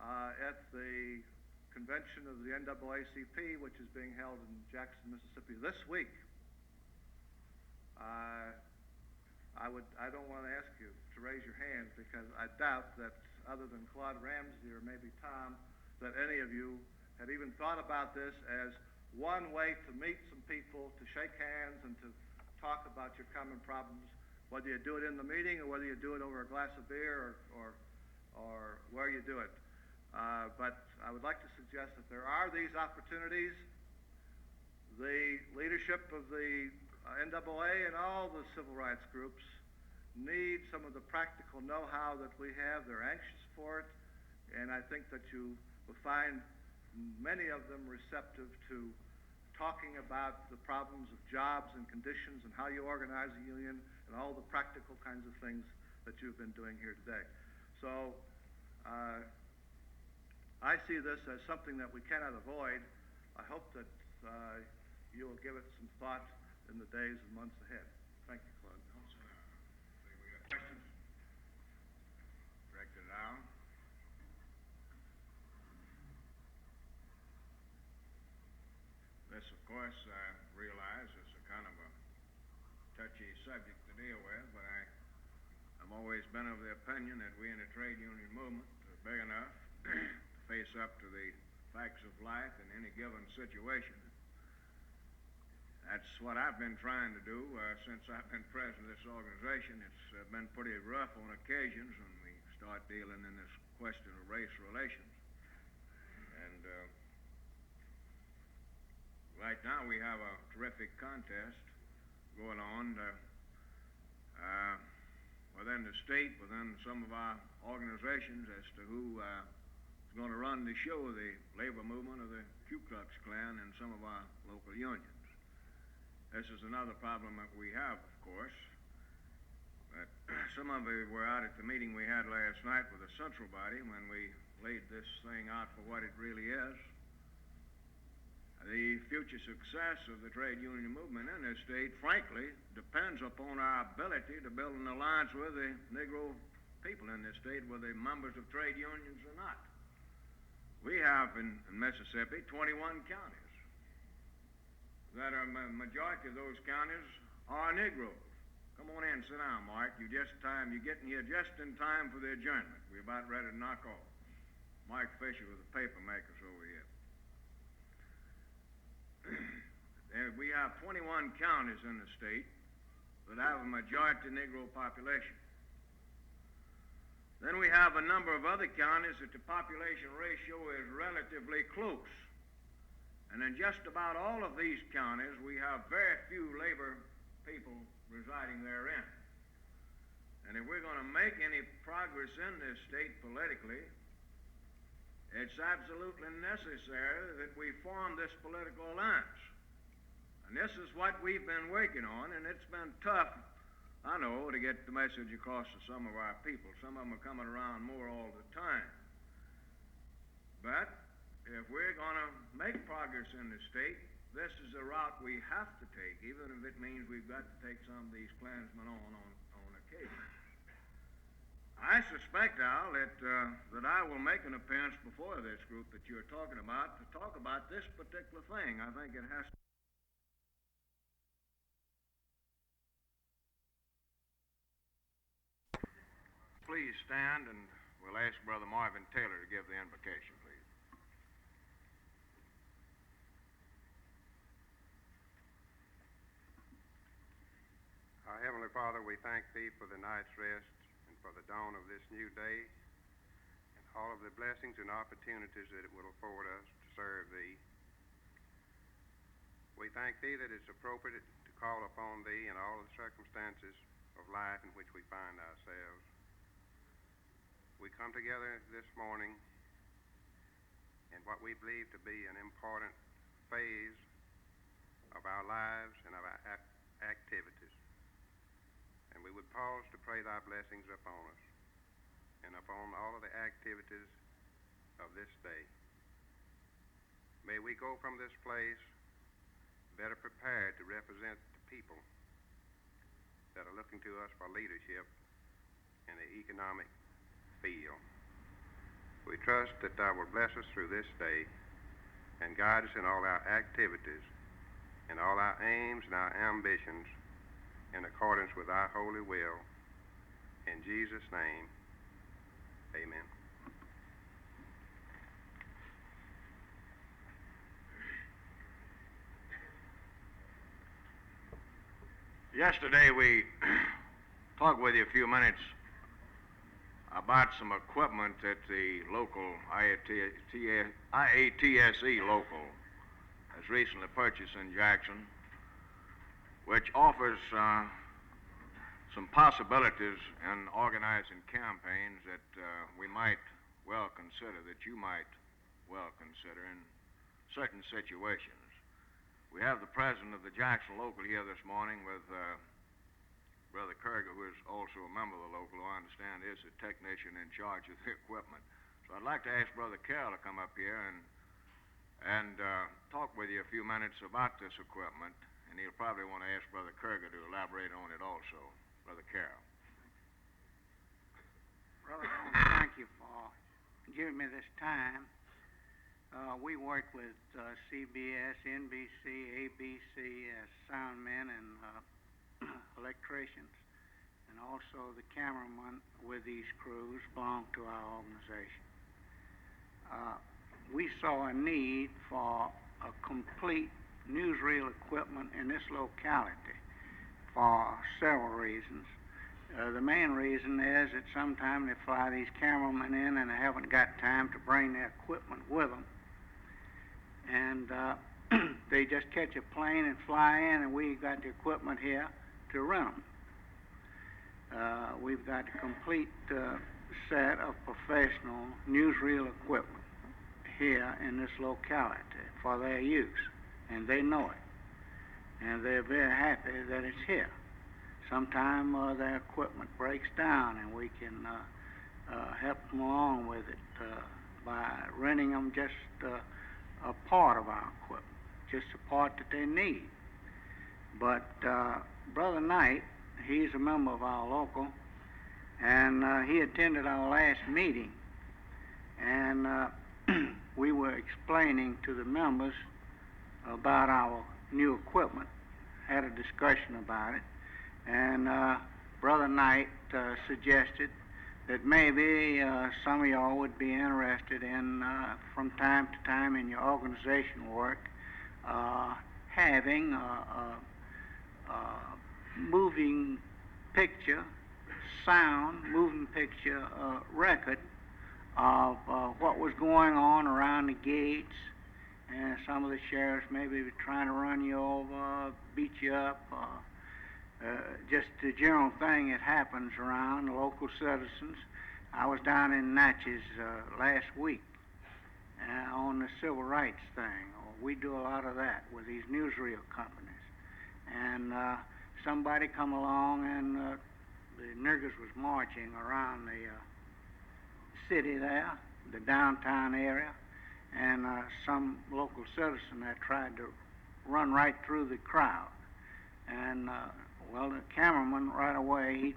at the convention of the NAACP, which is being held in Jackson, Mississippi this week. I don't want to ask you to raise your hands because I doubt that other than Claude Ramsey or maybe Tom, that any of you had even thought about this as one way to meet some people, to shake hands and to talk about your common problems, whether you do it in the meeting or whether you do it over a glass of beer or where you do it. But I would like to suggest that there are these opportunities. The leadership of the NAA and all the civil rights groups need some of the practical know-how that we have. They're anxious for it, and I think that you will find many of them receptive to talking about the problems of jobs and conditions and how you organize a union and all the practical kinds of things that you've been doing here today. So I see this as something that we cannot avoid. I hope that you will give it some thought in the days and months ahead. Thank you, Claude. We got questions? Director Dow? This, of course, I realize is a kind of a touchy subject to deal with, but I've always been of the opinion that we in the trade union movement are big enough to face up to the facts of life in any given situation. That's what I've been trying to do since I've been president of this organization. It's been pretty rough on occasions when we start dealing in this question of race relations. And right now we have a terrific contest going on within the state, within some of our organizations as to who is going to run the show of the labor movement of the Ku Klux Klan and some of our local unions. This is another problem that we have, of course. But some of you were out at the meeting we had last night with the Central Body when we laid this thing out for what it really is. The future success of the trade union movement in this state, frankly, depends upon our ability to build an alliance with the Negro people in this state, whether they're members of trade unions or not. We have in Mississippi 21 counties that are majority of those counties are Negroes. Come on in, sit down, Mark. You're getting here just in time for the adjournment. We're about ready to knock off. Mike Fisher with the paper makers over here. We have 21 counties in the state that have a majority Negro population. Then we have a number of other counties that the population ratio is relatively close. And in just about all of these counties, we have very few labor people residing therein. And if we're going to make any progress in this state politically, it's absolutely necessary that we form this political alliance. And this is what we've been working on, and it's been tough, I know, to get the message across to some of our people. Some of them are coming around more all the time. But if we're going to make progress in the state, this is a route we have to take, even if it means we've got to take some of these Klansmen on occasion. I suspect, Al, that I will make an appearance before this group that you're talking about to talk about this particular thing. I think it has to. Please stand, and we'll ask Brother Marvin Taylor to give the invocation, please. Our Heavenly Father, we thank Thee for the night's rest and for the dawn of this new day, and all of the blessings and opportunities that it will afford us to serve Thee. We thank Thee that it's appropriate to call upon Thee in all the circumstances of life in which we find ourselves. We come together this morning in what we believe to be an important phase of our lives and of our activities. And we would pause to pray Thy blessings upon us and upon all of the activities of this day. May we go from this place better prepared to represent the people that are looking to us for leadership in the economic field. We trust that Thou will bless us through this day and guide us in all our activities, in all our aims and our ambitions, in accordance with Thy holy will. In Jesus' name, amen. Yesterday we talked with you a few minutes about some equipment that the local IATSE local has recently purchased in Jackson, which offers some possibilities in organizing campaigns that we might well consider, that you might well consider in certain situations. We have the president of the Jackson local here this morning with Brother Kerger, who is also a member of the local, who I understand is a technician in charge of the equipment. So I'd like to ask Brother Carroll to come up here and talk with you a few minutes about this equipment, and he'll probably want to ask Brother Kerger to elaborate on it also. Brother Carroll. Brother, I want to thank you for giving me this time. We work with CBS, NBC, ABC as sound men and electricians, and also the cameramen with these crews belong to our organization. We saw a need for a complete newsreel equipment in this locality for several reasons. The main reason is that sometimes they fly these cameramen in and they haven't got time to bring their equipment with them. And they just catch a plane and fly in, and we got the equipment here to run them. We've got a complete set of professional newsreel equipment here in this locality for their use, and they know it, and they're very happy that it's here. Sometimes their equipment breaks down, and we can help them along with it by renting them just a part of our equipment, just a part that they need. But Brother Knight, he's a member of our local, and he attended our last meeting, and we were explaining to the members about our new equipment, had a discussion about it, and Brother Knight suggested that maybe some of y'all would be interested in, from time to time in your organization work, having a moving picture, moving picture record of what was going on around the gates, and some of the sheriffs maybe were trying to run you over, beat you up, just the general thing that happens around the local citizens. I was down in Natchez last week on the civil rights thing. We do a lot of that with these newsreel companies. And somebody come along, and the niggers was marching around the city there, the downtown area, and some local citizen had tried to run right through the crowd. And well, the cameraman right away, he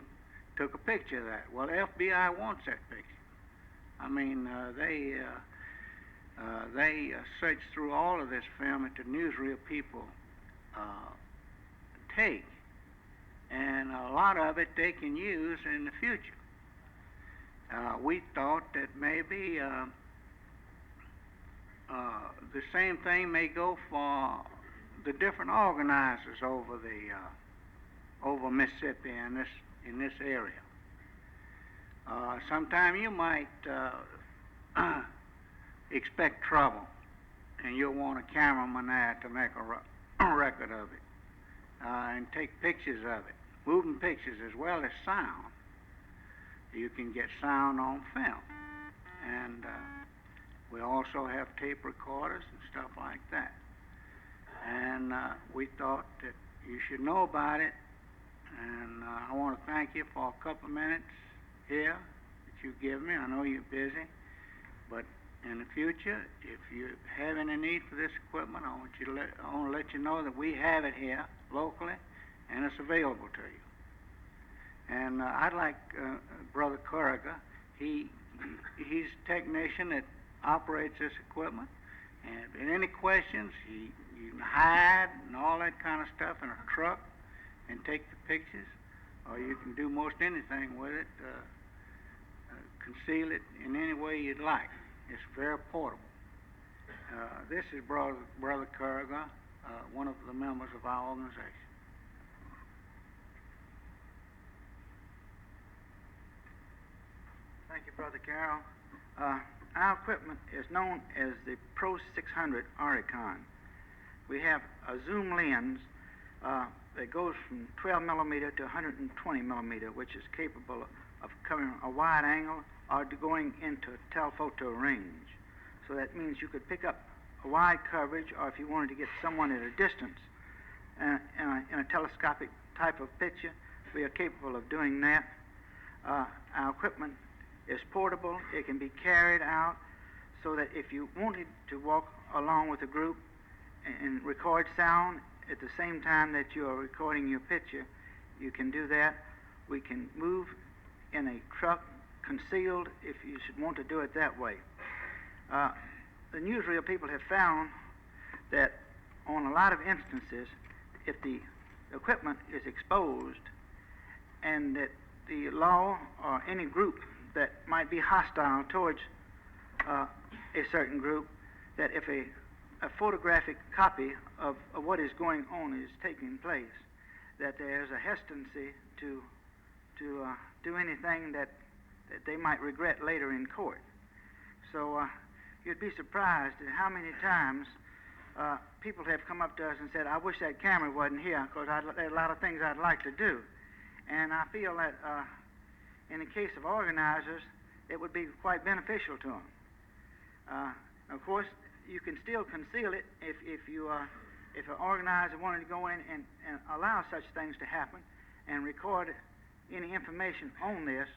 took a picture of that. Well, the FBI wants that picture. I mean, they searched through all of this film that the newsreel people take, and a lot of it they can use in the future. We thought that maybe the same thing may go for the different organizers over Mississippi in this area. Sometime you might expect trouble, and you'll want a cameraman there to make a record of it, and take pictures of it, moving pictures as well as sound. You can get sound on film, and we also have tape recorders and stuff like that. And we thought that you should know about it, and I want to thank you for a couple of minutes here that you give me. I know you're busy, but in the future, if you have any need for this equipment, I want to let you know that we have it here locally, and it's available to you. And I'd like Brother Kuriga. He's a technician that operates this equipment, and if there are any questions, you can hide and all that kind of stuff in a truck and take the pictures, or you can do most anything with it, conceal it in any way you'd like. It's very portable. This is Brother Kuriga, one of the members of our organization. Thank you, Brother Carroll. Our equipment is known as the Pro 600 Auricon. We have a zoom lens that goes from 12 millimeter to 120 millimeter, which is capable of covering a wide angle or going into telephoto range. So that means you could pick up a wide coverage, or if you wanted to get someone at a distance in a telescopic type of picture, we are capable of doing that. Our equipment is portable. It can be carried out, so that if you wanted to walk along with a group and record sound at the same time that you are recording your picture, you can do that. We can move in a truck concealed if you should want to do it that way. The newsreel people have found that on a lot of instances, if the equipment is exposed and that the law or any group that might be hostile towards a certain group, that if a photographic copy of what is going on is taking place, that there's a hesitancy to do anything that they might regret later in court. So you'd be surprised at how many times people have come up to us and said, I wish that camera wasn't here, because there are a lot of things I'd like to do. And I feel that in the case of organizers, it would be quite beneficial to them. Of course, you can still conceal it if an organizer wanted to go in and allow such things to happen and record any information on this,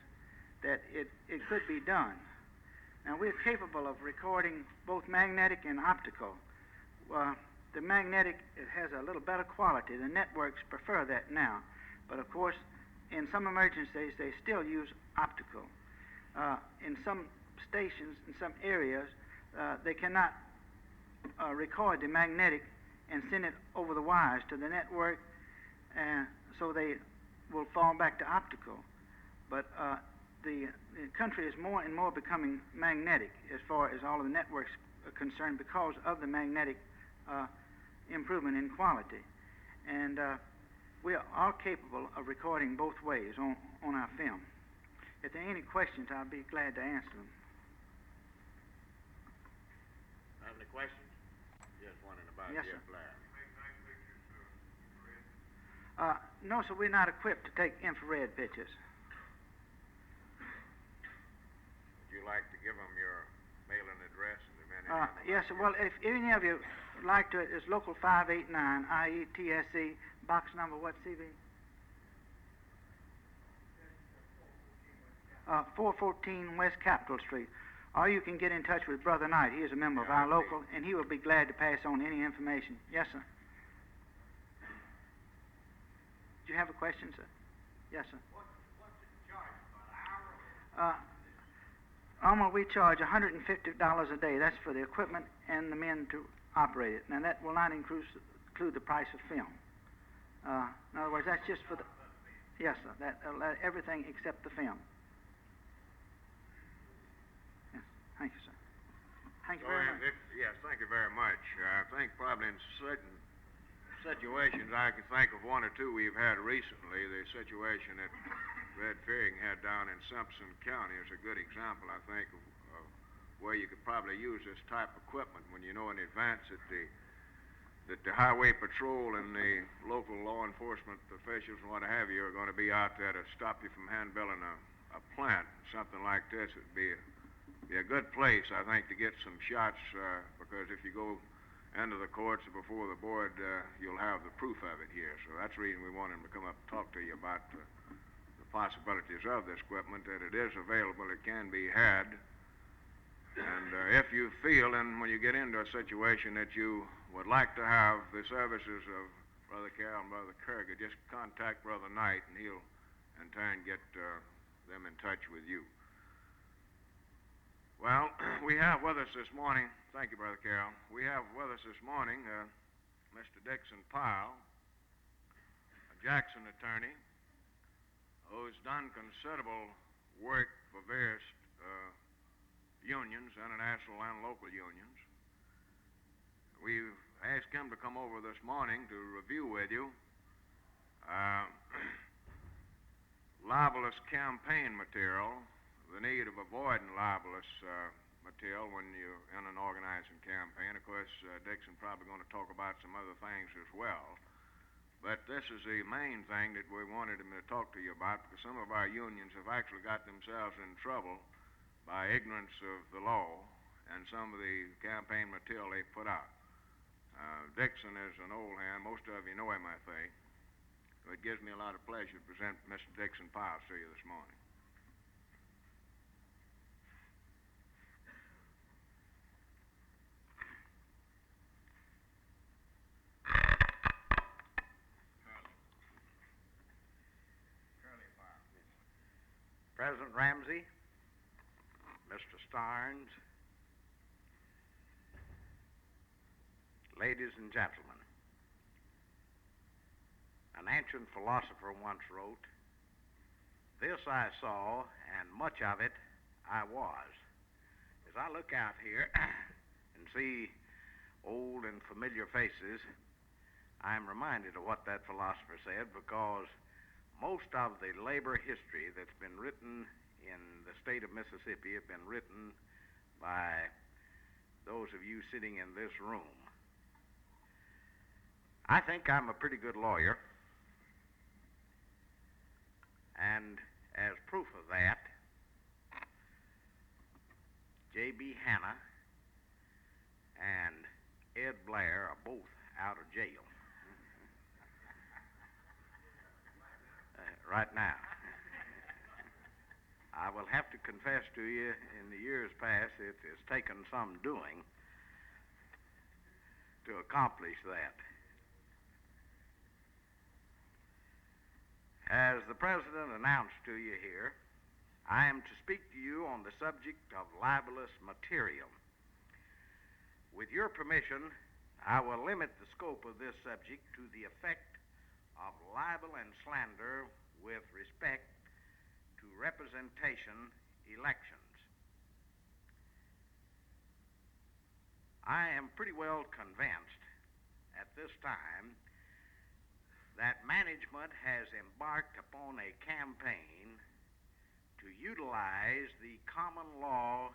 that it could be done. Now, we're capable of recording both magnetic and optical. The magnetic, it has a little better quality. The networks prefer that now. But of course, in some emergencies, they still use optical. In some stations, in some areas, they cannot record the magnetic and send it over the wires to the network, so they will fall back to optical. But the country is more and more becoming magnetic as far as all of the networks are concerned, because of the magnetic improvement in quality. And we are capable of recording both ways on our film. If there are any questions, I'll be glad to answer them. Have any questions? Yes, wondering about Yes, the sir. flare. No, sir, we're not equipped to take infrared pictures. Would you like to give them your mailing address and the minute? Yes, sir. Well, if any of you would like to, it's Local 589, i.e. TSE, box number what, CV? 414 West Capitol Street. Or you can get in touch with Brother Knight. He is a member of our local, and he will be glad to pass on any information. Yes, sir. Do you have a question, sir? Yes, sir. What's it charged, by the hour? We charge $150 a day. That's for the equipment and the men to operate it. Now, that will not include the price of film. In other words, that's just for the... Yes, sir. Everything except the film. Yes. Thank you, sir. Thank you very much. Yes, thank you very much. I think probably in certain situations, I can think of one or two we've had recently. The situation that Red Fearing had down in Simpson County is a good example, I think, of where you could probably use this type of equipment when you know in advance that the highway patrol and the local law enforcement officials and what have you are going to be out there to stop you from handbilling a plant. Something like this would be a good place, I think, to get some shots, because if you go into the courts or before the board, you'll have the proof of it here. So that's the reason we want him to come up and talk to you about the possibilities of this equipment, that it is available, it can be had. And if you feel, and when you get into a situation that you would like to have the services of Brother Carroll and Brother Kerger, just contact Brother Knight, and he'll in turn get them in touch with you. Well, we have with us this morning, thank you, Brother Carroll, we have with us this morning Mr. Dixon Powell, a Jackson attorney, who's done considerable work for various unions, international and local unions. We've asked him to come over this morning to review with you libelous campaign material, the need of avoiding libelous material when you're in an organizing campaign. Of course, Dixon probably going to talk about some other things as well. But this is the main thing that we wanted him to talk to you about, because some of our unions have actually got themselves in trouble by ignorance of the law and some of the campaign material they put out. Dixon is an old hand. Most of you know him, I think. So it gives me a lot of pleasure to present Mr. Dixon Powell to you this morning. President Ramsey, Mr. Starnes, ladies and gentlemen, an ancient philosopher once wrote, "This I saw, and much of it I was." As I look out here and see old and familiar faces, I'm reminded of what that philosopher said, because most of the labor history that's been written in the state of Mississippi have been written by those of you sitting in this room. I think I'm a pretty good lawyer, and as proof of that, J.B. Hanna and Ed Blair are both out of jail right now. I will have to confess to you, in the years past, it has taken some doing to accomplish that. As the President announced to you here, I am to speak to you on the subject of libelous material. With your permission, I will limit the scope of this subject to the effect of libel and slander with respect to representation elections. I am pretty well convinced at this time that management has embarked upon a campaign to utilize the common law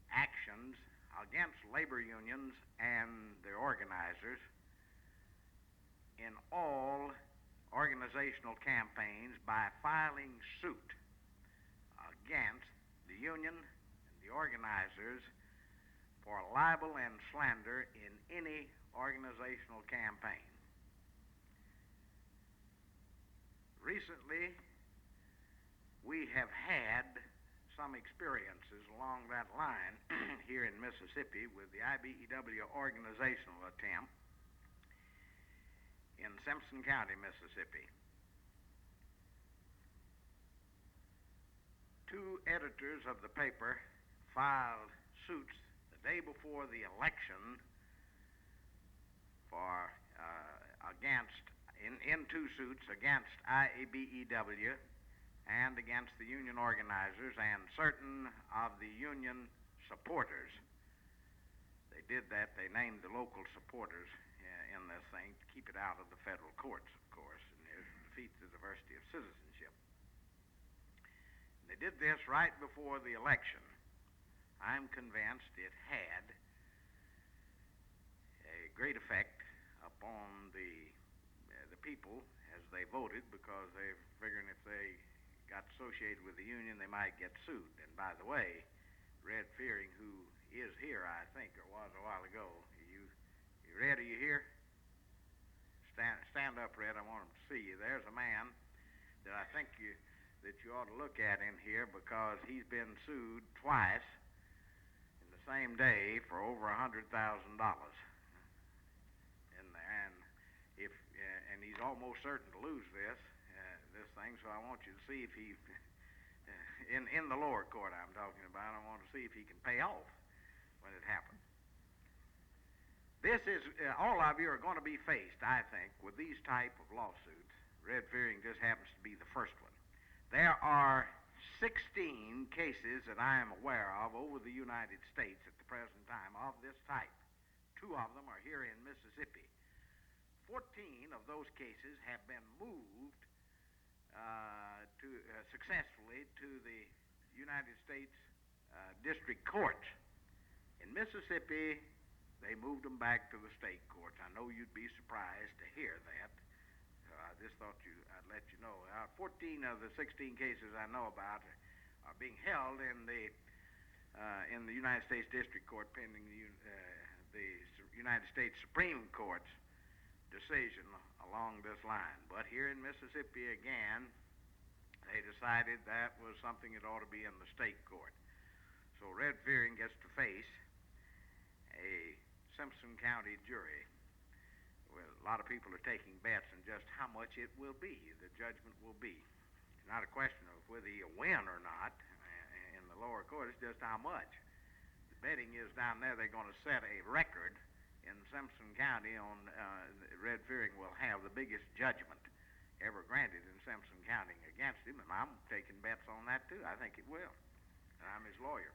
actions against labor unions and their organizers in all organizational campaigns by filing suit against the union and the organizers for libel and slander in any organizational campaign. Recently, we have had some experiences along that line here in Mississippi with the IBEW organizational attempt in Simpson County, Mississippi. Two editors of the paper filed suits the day before the election for in two suits against IABEW and against the union organizers and certain of the union supporters. They did that. They named the local supporters in this thing to keep it out of the federal courts, of course, and it defeats the diversity of citizenship. And they did this right before the election. I'm convinced it had a great effect upon the people as they voted, because they're figuring if they got associated with the Union, they might get sued. And by the way, Red Fearing, who is here, I think, or was a while ago. Red, are you here? Stand up, Red. I want them to see you. There's a man that I think that you ought to look at in here, because he's been sued twice in the same day for over $100,000. And he's almost certain to lose this thing. So I want you to see if he, in the lower court I'm talking about, I want to see if he can pay off when it happens. This is, all of you are going to be faced, I think, with these type of lawsuits. Red Fearing just happens to be the first one. There are 16 cases that I am aware of over the United States at the present time of this type. 2 of them are here in Mississippi. 14 of those cases have been moved successfully to the United States District Courts. In Mississippi, they moved them back to the state courts. I know you'd be surprised to hear that. I just thought I'd let you know. 14 of the 16 cases I know about are being held in the United States District Court pending the United States Supreme Court's decision along this line. But here in Mississippi again, they decided that was something that ought to be in the state court. So Red Fearing gets to face a Simpson County jury. Well, a lot of people are taking bets on just how much it will be, the judgment will be. It's not a question of whether you win or not in the lower court, it's just how much. The betting is down there they're going to set a record in Simpson County on Red Fearing will have the biggest judgment ever granted in Simpson County against him, and I'm taking bets on that too. I think it will. And I'm his lawyer.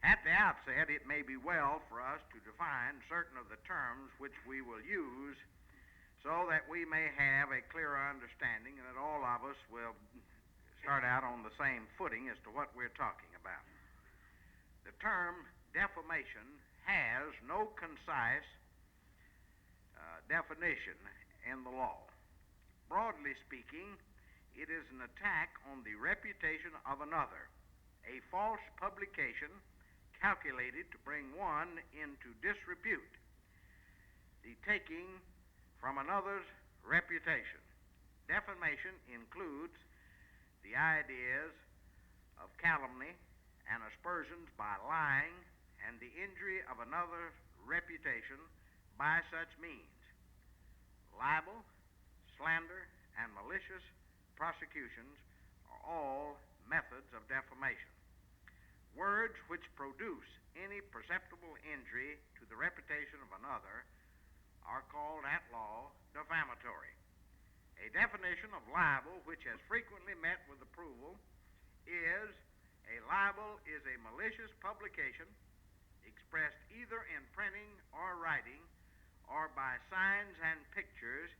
At the outset, it may be well for us to define certain of the terms which we will use so that we may have a clearer understanding and that all of us will start out on the same footing as to what we're talking about. The term defamation has no concise definition in the law. Broadly speaking, it is an attack on the reputation of another, a false publication calculated to bring one into disrepute, the taking from another's reputation. Defamation includes the ideas of calumny and aspersions by lying and the injury of another's reputation by such means. Libel, slander, and malicious prosecutions are all methods of defamation. Words which produce any perceptible injury to the reputation of another are called at law defamatory. A definition of libel which has frequently met with approval is a libel is a malicious publication expressed either in printing or writing or by signs and pictures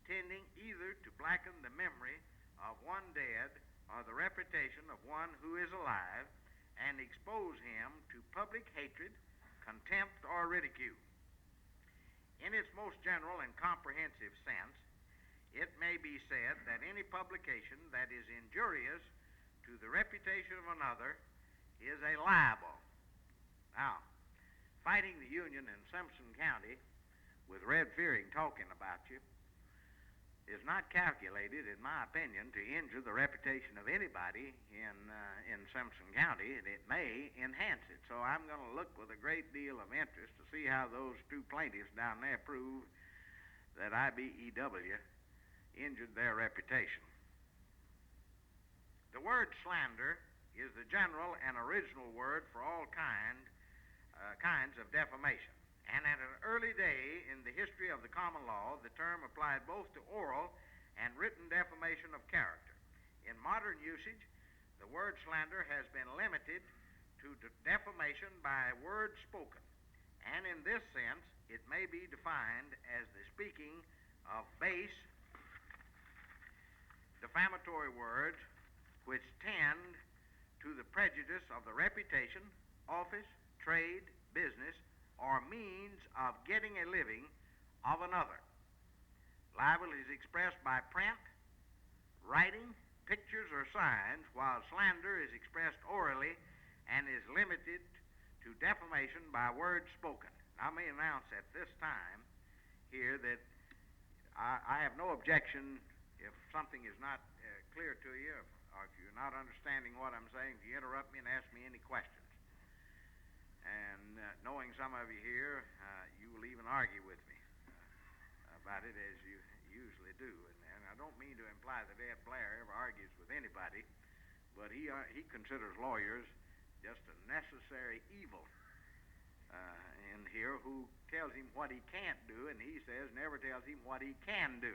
tending either to blacken the memory of one dead or the reputation of one who is alive and expose him to public hatred, contempt, or ridicule. In its most general and comprehensive sense, it may be said that any publication that is injurious to the reputation of another is a libel. Now, fighting the Union in Simpson County with Red Fearing talking about you is not calculated, in my opinion, to injure the reputation of anybody in Simpson County, and it may enhance it. So I'm going to look with a great deal of interest to see how those 2 plaintiffs down there prove that IBEW injured their reputation. The word slander is the general and original word for all kinds of defamation. And at an early day in the history of the common law, the term applied both to oral and written defamation of character. In modern usage, the word slander has been limited to defamation by words spoken. And in this sense, it may be defined as the speaking of base, defamatory words which tend to the prejudice of the reputation, office, trade, business, or means of getting a living of another. Libel is expressed by print, writing, pictures, or signs, while slander is expressed orally and is limited to defamation by words spoken. I may announce at this time here that I have no objection if something is not clear to you, or if you're not understanding what I'm saying, if you interrupt me and ask me any questions. And knowing some of you here, you will even argue with me about it, as you usually do. And I don't mean to imply that Ed Blair ever argues with anybody, but he considers lawyers just a necessary evil in here, who tells him what he can't do, and he says never tells him what he can do.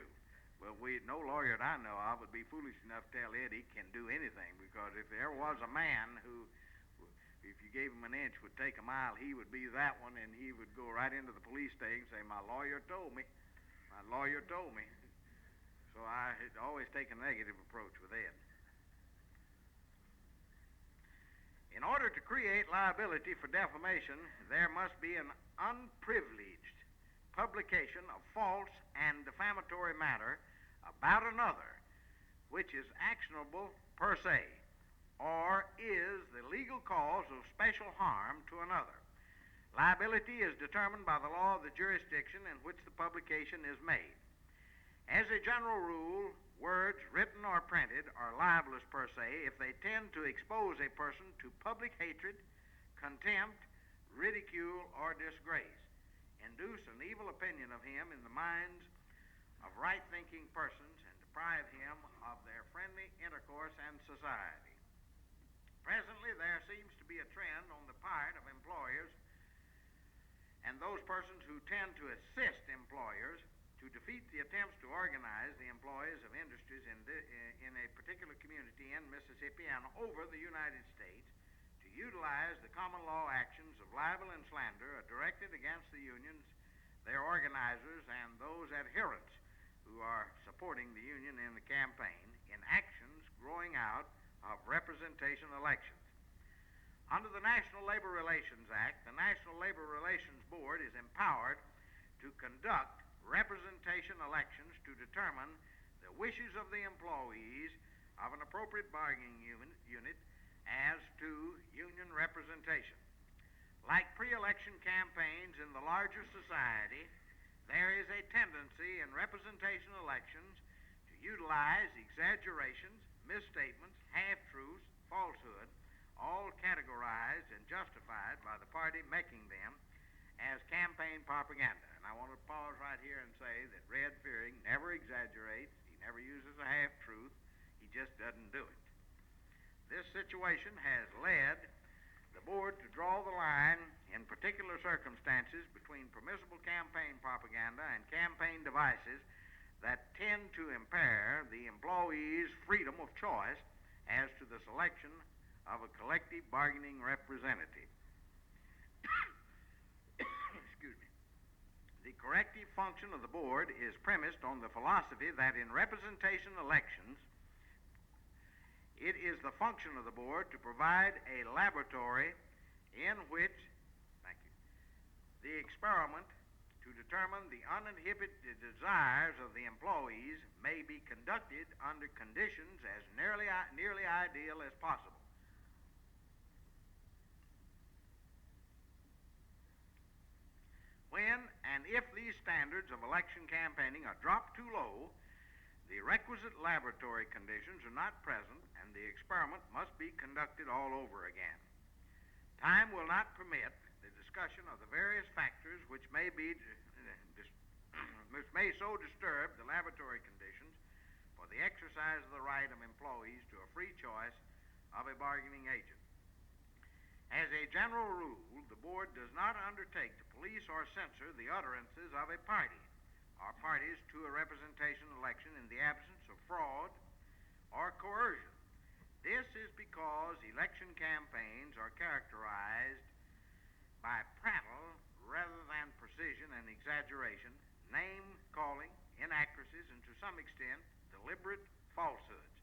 Well, no lawyer that I know of would be foolish enough to tell Ed he can do anything, because if there was a man who, if you gave him an inch, would take a mile, he would be that one, and he would go right into the police station and say, my lawyer told me. My lawyer told me. So I always take a negative approach with Ed. In order to create liability for defamation, there must be an unprivileged publication of false and defamatory matter about another, which is actionable per se, or is the legal cause of special harm to another. Liability is determined by the law of the jurisdiction in which the publication is made. As a general rule, words written or printed are libelous per se if they tend to expose a person to public hatred, contempt, ridicule, or disgrace, induce an evil opinion of him in the minds of right-thinking persons, and deprive him of their friendly intercourse and society. Presently, there seems to be a trend on the part of employers and those persons who tend to assist employers to defeat the attempts to organize the employees of industries in a particular community in Mississippi and over the United States, to utilize the common law actions of libel and slander directed against the unions, their organizers, and those adherents who are supporting the union in the campaign in actions growing out of representation elections. Under the National Labor Relations Act, the National Labor Relations Board is empowered to conduct representation elections to determine the wishes of the employees of an appropriate bargaining unit as to union representation. Like pre-election campaigns in the larger society, there is a tendency in representation elections to utilize exaggerations, misstatements, half-truths, falsehood, all categorized and justified by the party making them as campaign propaganda. And I want to pause right here and say that Red Fearing never exaggerates, he never uses a half-truth, he just doesn't do it. This situation has led the board to draw the line in particular circumstances between permissible campaign propaganda and campaign devices that tend to impair the employee's freedom of choice as to the selection of a collective bargaining representative. Excuse me. The corrective function of the board is premised on the philosophy that in representation elections, it is the function of the board to provide a laboratory in which, the experiment to determine the uninhibited desires of the employees may be conducted under conditions as nearly ideal as possible. When and if these standards of election campaigning are dropped too low, the requisite laboratory conditions are not present, and the experiment must be conducted all over again. Time will not permit the discussion of the various factors which may so disturb the laboratory conditions for the exercise of the right of employees to a free choice of a bargaining agent. As a general rule, the board does not undertake to police or censor the utterances of a party or parties to a representation election in the absence of fraud or coercion. This is because election campaigns are characterized by prattle rather than precision and exaggeration, name-calling, inaccuracies, and to some extent deliberate falsehoods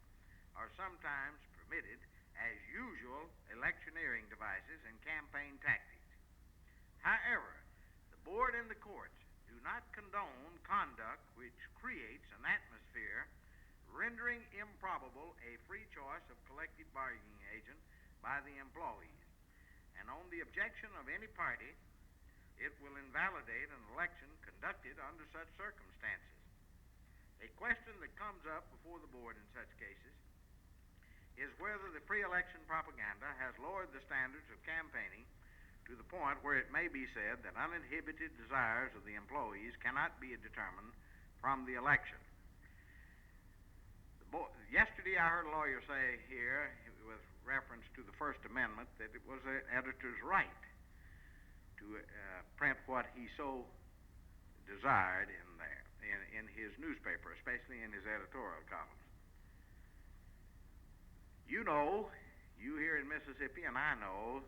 are sometimes permitted transmitted as usual electioneering devices and campaign tactics. However, the board and the courts do not condone conduct which creates an atmosphere rendering improbable a free choice of collective bargaining agent by the employees. And on the objection of any party, it will invalidate an election conducted under such circumstances. A question that comes up before the board in such cases is whether the pre-election propaganda has lowered the standards of campaigning to the point where it may be said that uninhibited desires of the employees cannot be determined from the election. Yesterday I heard a lawyer say here, with reference to the First Amendment, that it was an editor's right to print what he so desired in there, in his newspaper, especially in his editorial columns. You know, you here in Mississippi, and I know,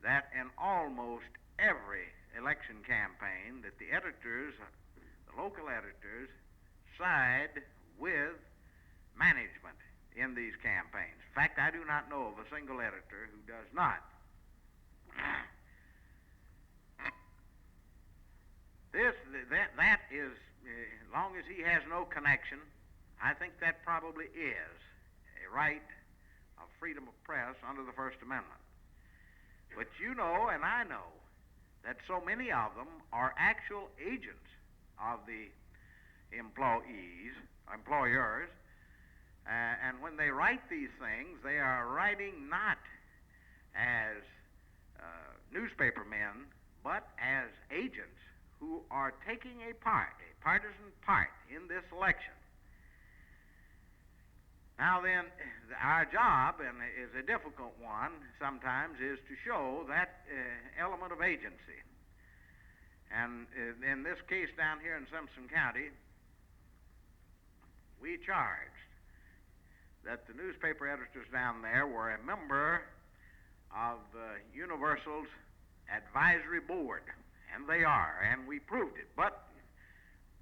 that in almost every election campaign that the editors, the local editors, side with management in these campaigns. In fact, I do not know of a single editor who does not. That is, as long as he has no connection, I think that probably is a right of freedom of press under the First Amendment. But you know, and I know, that so many of them are actual agents of the employers, and when they write these things, they are writing not as newspapermen, but as agents who are taking a partisan part in this election. Now then, our job, and is a difficult one sometimes, is to show that element of agency. And in this case down here in Simpson County, we charged that the newspaper editors down there were a member of Universal's advisory board, and they are, and we proved it. But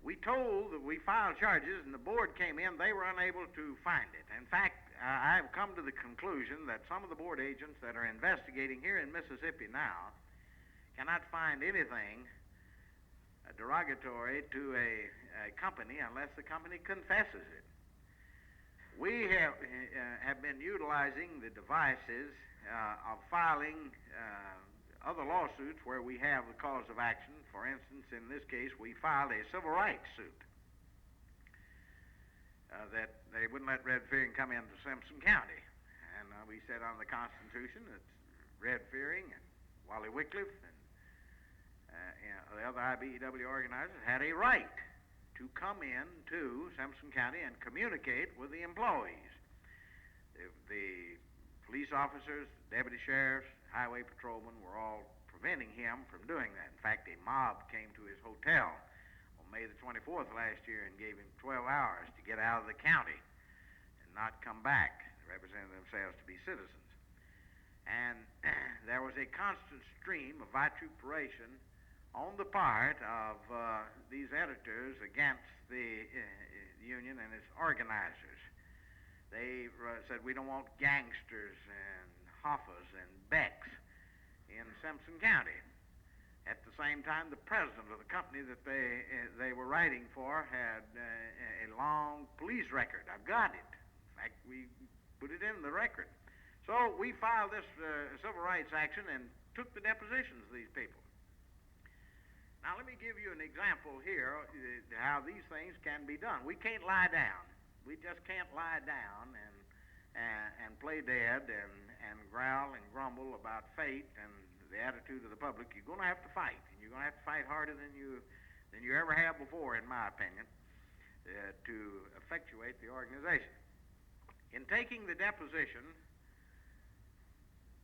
we filed charges, and the board came in, they were unable to find it. In fact, I've come to the conclusion that some of the board agents that are investigating here in Mississippi now cannot find anything derogatory to a company unless the company confesses it. We have been utilizing the devices of filing other lawsuits where we have the cause of action. For instance, in this case, we filed a civil rights suit that they wouldn't let Red Fearing come into Simpson County. And we said on the Constitution that Red Fearing and Wally Wycliffe and the other IBEW organizers had a right to come in to Simpson County and communicate with the employees. The police officers, deputy sheriffs, highway patrolmen were all preventing him from doing that. In fact, a mob came to his hotel on May the 24th last year and gave him 12 hours to get out of the county and not come back, representing themselves to be citizens. And there was a constant stream of vituperation on the part of these editors against the union and its organizers. They said, we don't want gangsters and Hoffas and Becks in Simpson County. At the same time, the president of the company that they were writing for had a long police record. I've got it. In fact, we put it in the record. So we filed this civil rights action and took the depositions of these people. Now, let me give you an example here how these things can be done. We can't lie down. We just can't lie down and play dead and growl and grumble about fate and the attitude of the public. You're going to have to fight, and you're going to have to fight harder than you ever have before, in my opinion, to effectuate the organization. In taking the deposition,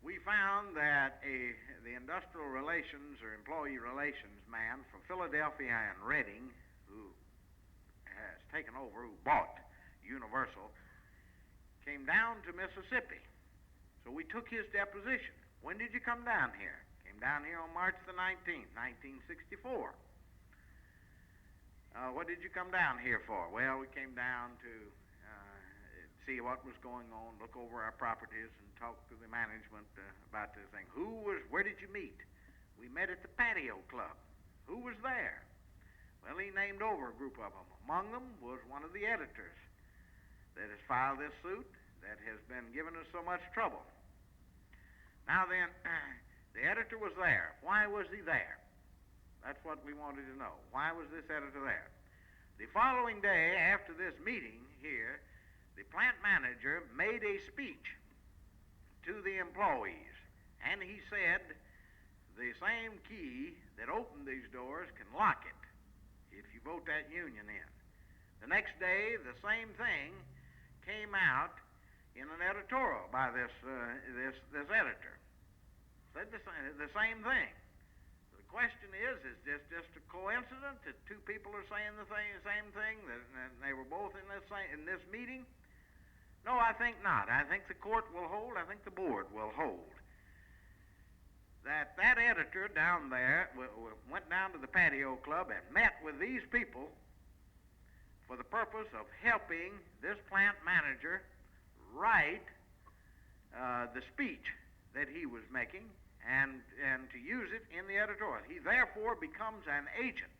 we found that the industrial relations or employee relations man from Philadelphia and Reading, who has taken over, who bought Universal, came down to Mississippi. So we took his deposition. When did you come down here? Came down here on March the 19th, 1964. What did you come down here for? Well, we came down to see what was going on, look over our properties, and talk to the management about this thing. Where did you meet? We met at the patio club. Who was there? Well, he named over a group of them. Among them was one of the editors that has filed this suit that has been giving us so much trouble. Now then, the editor was there. Why was he there? That's what we wanted to know. Why was this editor there? The following day, after this meeting here, the plant manager made a speech to the employees, and he said the same key that opened these doors can lock it if you vote that union in. The next day, the same thing came out in an editorial by this editor. Said the same thing. The question is this just a coincidence that two people are saying the same thing, that they were both in this meeting? No, I think not. I think the court will hold, I think the board will hold, that editor down there went down to the patio club and met with these people for the purpose of helping this plant manager write the speech that he was making and to use it in the editorial. He therefore becomes an agent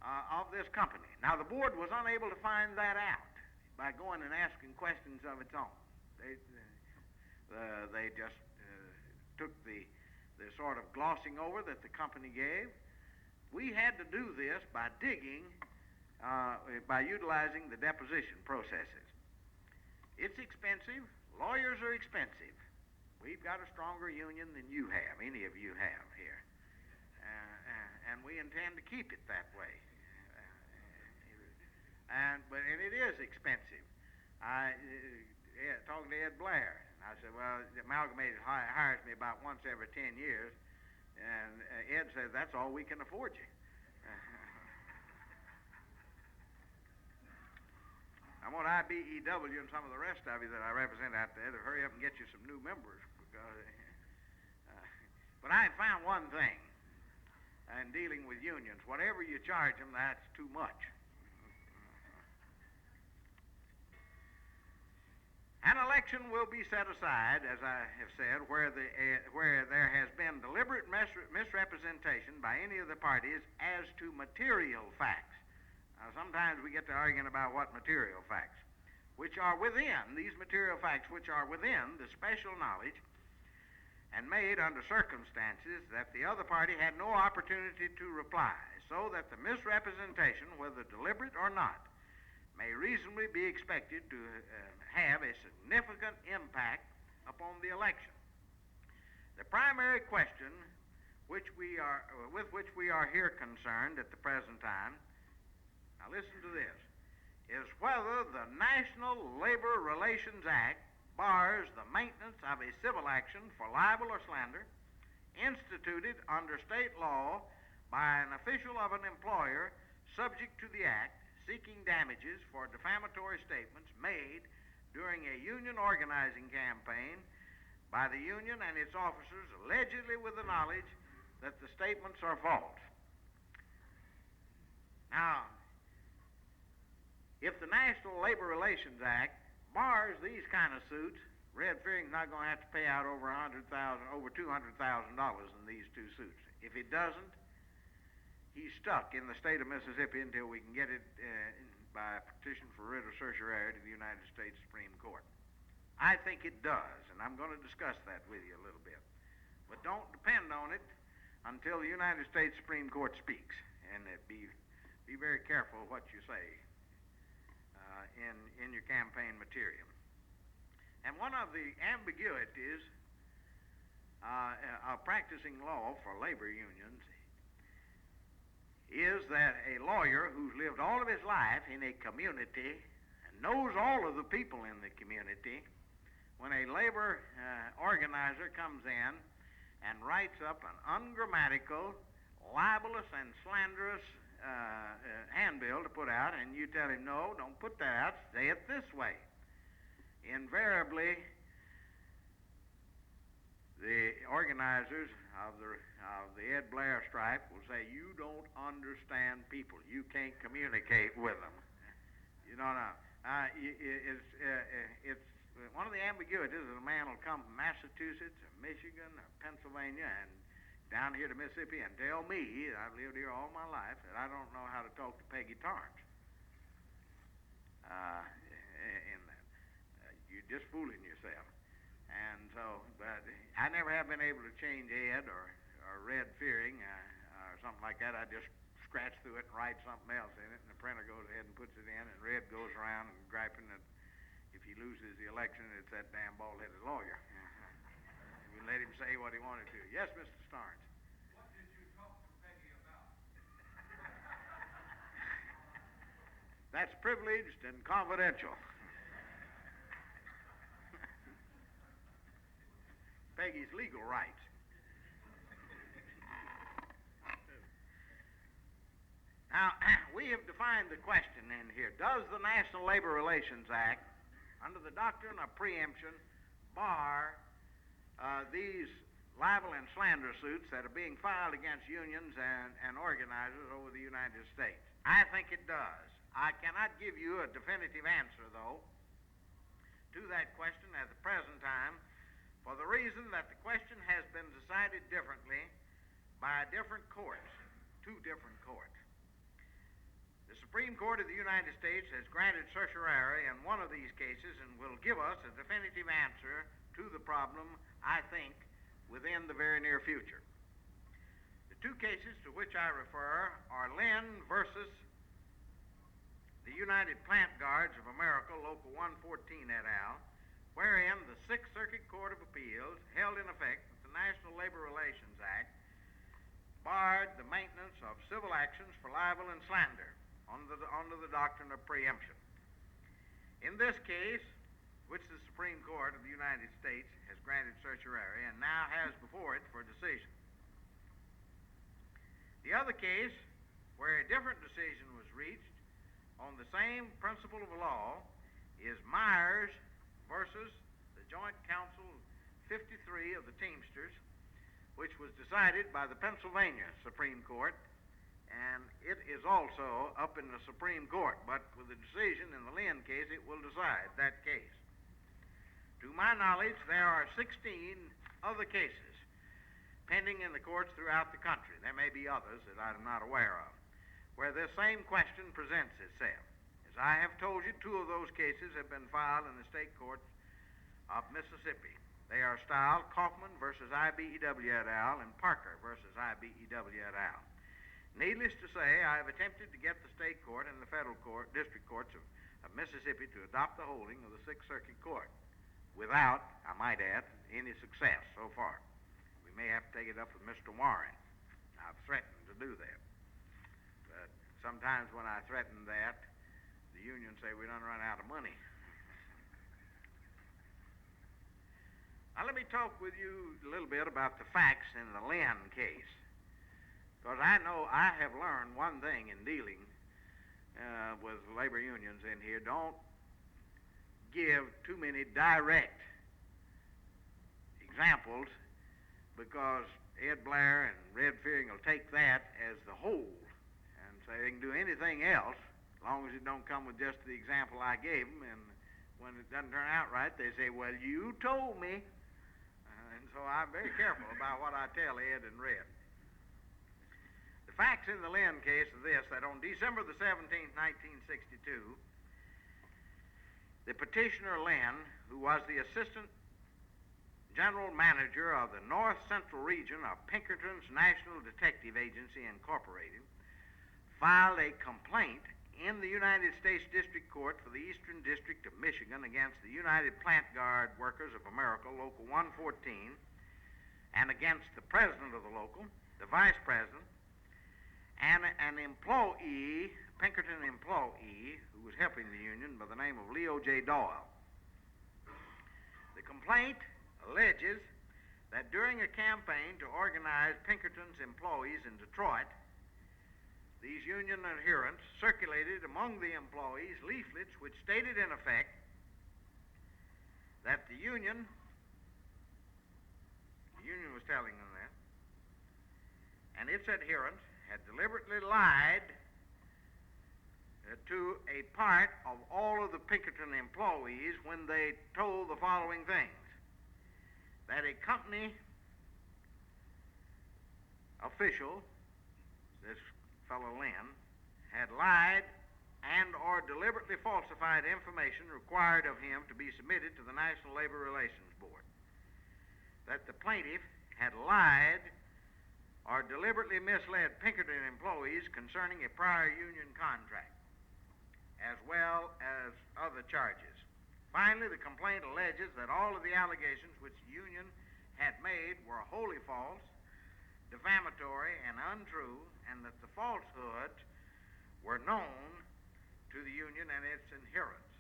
of this company. Now, the board was unable to find that out by going and asking questions of its own. They just took the sort of glossing over that the company gave. We had to do this by digging, by utilizing the deposition processes. It's expensive. Lawyers are expensive. We've got a stronger union than you have, any of you have here. And we intend to keep it that way. But it is expensive. Talking to Ed Blair, I said, well, the Amalgamated hires me about once every 10 years, and Ed says, that's all we can afford you. I want IBEW and some of the rest of you that I represent out there to hurry up and get you some new members. But I found one thing in dealing with unions. Whatever you charge them, that's too much. An election will be set aside, as I have said, where there has been deliberate misrepresentation by any of the parties as to material facts. Now, sometimes we get to arguing about what material facts, which are within, these material facts which are within the special knowledge and made under circumstances that the other party had no opportunity to reply, so that the misrepresentation, whether deliberate or not, may reasonably be expected to have a significant impact upon the election. The primary question with which we are here concerned at the present time, now listen to this, is whether the National Labor Relations Act bars the maintenance of a civil action for libel or slander instituted under state law by an official of an employer subject to the act seeking damages for defamatory statements made during a union organizing campaign by the union and its officers allegedly with the knowledge that the statements are false. Now, if the National Labor Relations Act bars these kind of suits, Red Fearing's not going to have to pay out over $200,000 in these two suits. If it doesn't, he's stuck in the state of Mississippi until we can get it by petition for writ of certiorari to the United States Supreme Court. I think it does, and I'm going to discuss that with you a little bit. But don't depend on it until the United States Supreme Court speaks, and be very careful what you say in your campaign material. And one of the ambiguities of practicing law for labor unions is that a lawyer who's lived all of his life in a community and knows all of the people in the community, when a labor organizer comes in and writes up an ungrammatical, libelous, and slanderous handbill to put out, and you tell him, no, don't put that out, say it this way. Invariably, the organizers of the Ed Blair stripe will say, you don't understand people. You can't communicate with them. You don't know. it's one of the ambiguities is a man will come from Massachusetts or Michigan or Pennsylvania and down here to Mississippi and tell me, I've lived here all my life, that I don't know how to talk to Peggy Torrance. You're just fooling yourself. And so, but I never have been able to change Ed or Red Fearing or something like that. I just scratch through it and write something else in it, and the printer goes ahead and puts it in, and Red goes around and griping that if he loses the election, it's that damn bald-headed lawyer. We let him say what he wanted to. Yes, Mr. Starnes. What did you talk to Peggy about? That's privileged and confidential. Peggy's legal rights. Now, we have defined the question in here. Does the National Labor Relations Act, under the doctrine of preemption, bar these libel and slander suits that are being filed against unions and organizers over the United States? I think it does. I cannot give you a definitive answer, though, to that question at the present time, for the reason that the question has been decided differently by different courts, two different courts. The Supreme Court of the United States has granted certiorari in one of these cases and will give us a definitive answer to the problem, I think, within the very near future. The two cases to which I refer are Lynn versus the United Plant Guards of America, Local 114 et al., wherein the Sixth Circuit Court of Appeals held in effect that the National Labor Relations Act barred the maintenance of civil actions for libel and slander under the doctrine of preemption. In this case, which the Supreme Court of the United States has granted certiorari and now has before it for decision. The other case, where a different decision was reached on the same principle of law, is Myers versus the Joint Council 53 of the Teamsters, which was decided by the Pennsylvania Supreme Court, and it is also up in the Supreme Court, but with the decision in the Lynn case, it will decide that case. To my knowledge, there are 16 other cases pending in the courts throughout the country. There may be others that I'm not aware of, where this same question presents itself. As I have told you, two of those cases have been filed in the state courts of Mississippi. They are styled Kaufman versus IBEW et al. And Parker versus IBEW et al. Needless to say, I have attempted to get the state court and the federal court, district courts of Mississippi to adopt the holding of the Sixth Circuit Court without, I might add, any success so far. We may have to take it up with Mr. Warren. I've threatened to do that. But sometimes when I threaten that, the unions say we done run out of money. Now let me talk with you a little bit about the facts in the Lynn case. Because I know I have learned one thing in dealing with labor unions in here. Don't give too many direct examples, because Ed Blair and Red Fearing will take that as the whole and say they can do anything else as long as it don't come with just the example I gave them. And when it doesn't turn out right, they say, well, you told me. And so I'm very careful about what I tell Ed and Red. The facts in the Lynn case are this, that on December the 17th, 1962, the petitioner Lynn, who was the assistant general manager of the North Central region of Pinkerton's National Detective Agency, Incorporated, filed a complaint in the United States District Court for the Eastern District of Michigan against the United Plant Guard Workers of America, Local 114, and against the president of the local, the vice president, and an employee, Pinkerton employee, who was helping the union by the name of Leo J. Doyle. The complaint alleges that during a campaign to organize Pinkerton's employees in Detroit, these union adherents circulated among the employees leaflets which stated in effect that the union was telling them that, and its adherents had deliberately lied to a part of all of the Pinkerton employees when they told the following things: that a company official, this fellow Lynn, had lied and or deliberately falsified information required of him to be submitted to the National Labor Relations Board. That the plaintiff had lied or deliberately misled Pinkerton employees concerning a prior union contract, as well as other charges. Finally, the complaint alleges that all of the allegations which the union had made were wholly false, defamatory, and untrue, and that the falsehoods were known to the union and its adherents.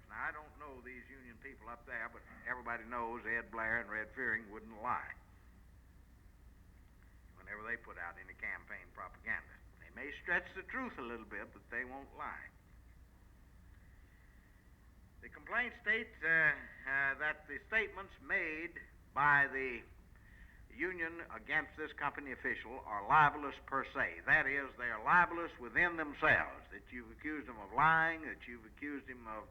Now, I don't know these union people up there, but everybody knows Ed Blair and Red Fearing wouldn't lie whenever they put out any campaign propaganda. They may stretch the truth a little bit, but they won't lie. The complaint states that the statements made by the union against this company official are libelous per se. That is, they are libelous within themselves, that you've accused him of lying, that you've accused him of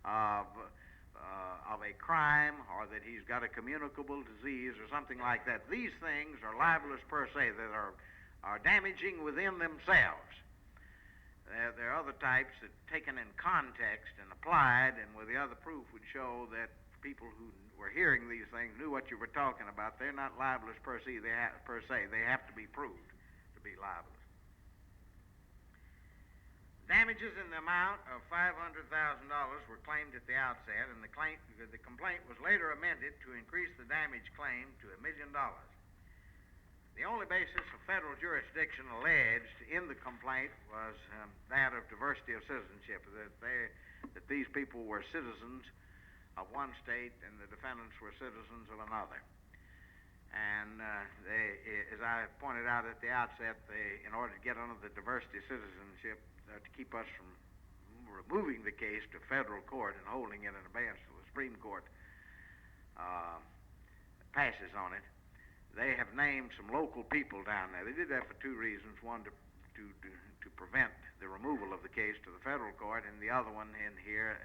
a crime, or that he's got a communicable disease or something like that. These things are libelous per se, that are damaging within themselves. There are other types that, taken in context and applied, and with the other proof, would show that people who were hearing these things knew what you were talking about. They're not libelous per se. They have to be proved to be libelous. Damages in the amount of $500,000 were claimed at the outset, and the complaint was later amended to increase the damage claim to $1 million. The only basis of federal jurisdiction alleged in the complaint was that of diversity of citizenship, that these people were citizens of one state and the defendants were citizens of another. And as I pointed out at the outset, in order to get under the diversity of citizenship, to keep us from removing the case to federal court and holding it in abeyance till the Supreme Court passes on it, they have named some local people down there. They did that for two reasons: one, to prevent the removal of the case to the federal court, and the other one in here,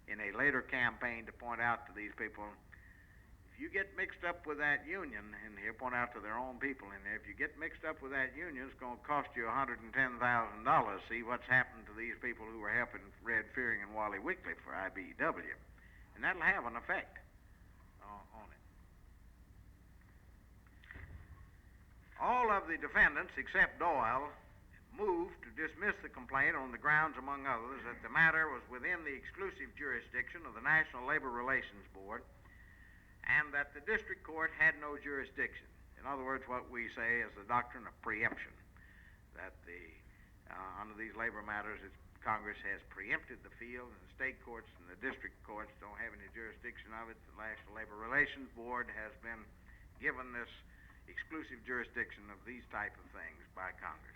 in a later campaign, to point out to these people, if you get mixed up with that union in here, point out to their own people in there, if you get mixed up with that union, it's going to cost you $110,000. See what's happened to these people who were helping Red Fearing and Wally Wickley for IBEW. And that'll have an effect on it. All of the defendants, except Doyle, moved to dismiss the complaint on the grounds, among others, that the matter was within the exclusive jurisdiction of the National Labor Relations Board and that the district court had no jurisdiction. In other words, what we say is the doctrine of preemption, that under these labor matters, Congress has preempted the field, and the state courts and the district courts don't have any jurisdiction of it. The National Labor Relations Board has been given this exclusive jurisdiction of these type of things by Congress.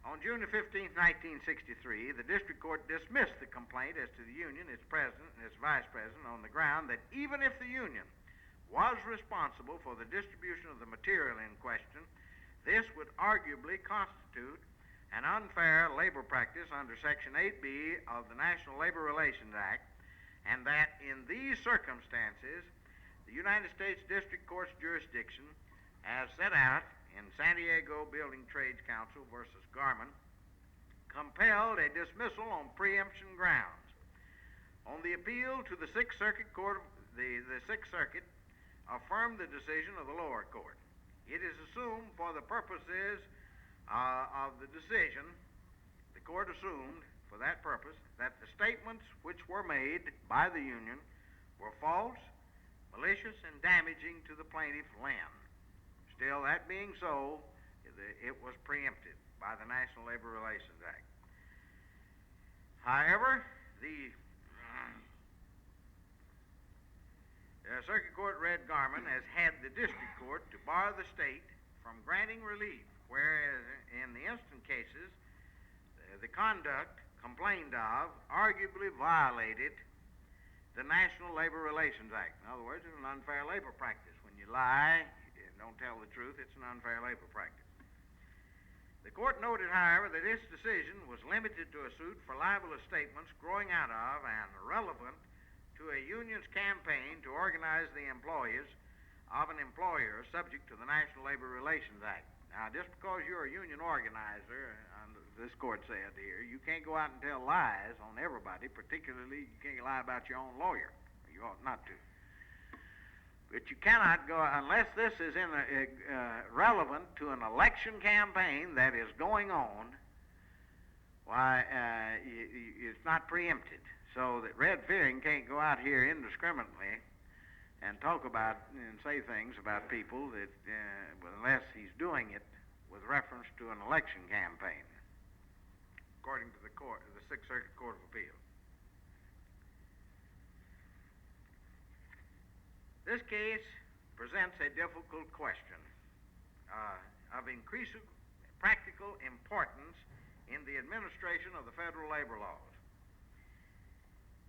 On June the 15th, 1963, the district court dismissed the complaint as to the union, its president, and its vice president on the ground that even if the union was responsible for the distribution of the material in question, this would arguably constitute an unfair labor practice under Section 8B of the National Labor Relations Act, and that in these circumstances, the United States District Court's jurisdiction, as set out in San Diego Building Trades Council versus Garmin, compelled a dismissal on preemption grounds. On the appeal to the Sixth Circuit Court, the Sixth Circuit affirmed the decision of the lower court. It is assumed for the purposes of the decision, the court assumed for that purpose, that the statements which were made by the union were false, malicious, and damaging to the plaintiff, Lynn. Still, that being so, it was preempted by the National Labor Relations Act. However, the Circuit Court Red Garmin has had the district court to bar the state from granting relief, whereas in the instant cases, the conduct complained of arguably violated the National Labor Relations Act. In other words, it's an unfair labor practice. When you lie, don't tell the truth, it's an unfair labor practice. The court noted, however, that its decision was limited to a suit for libelous statements growing out of and relevant to a union's campaign to organize the employees of an employer subject to the National Labor Relations Act. Now, just because you're a union organizer, this court said here, you can't go out and tell lies on everybody, particularly you can't lie about your own lawyer. You ought not to. But you cannot go, unless this is relevant to an election campaign that is going on, why, it's not preempted. So that Red Fearing can't go out here indiscriminately and talk about and say things about people that, unless he's doing it with reference to an election campaign, according to the Sixth Circuit Court of Appeals. This case presents a difficult question of increasing practical importance in the administration of the federal labor laws.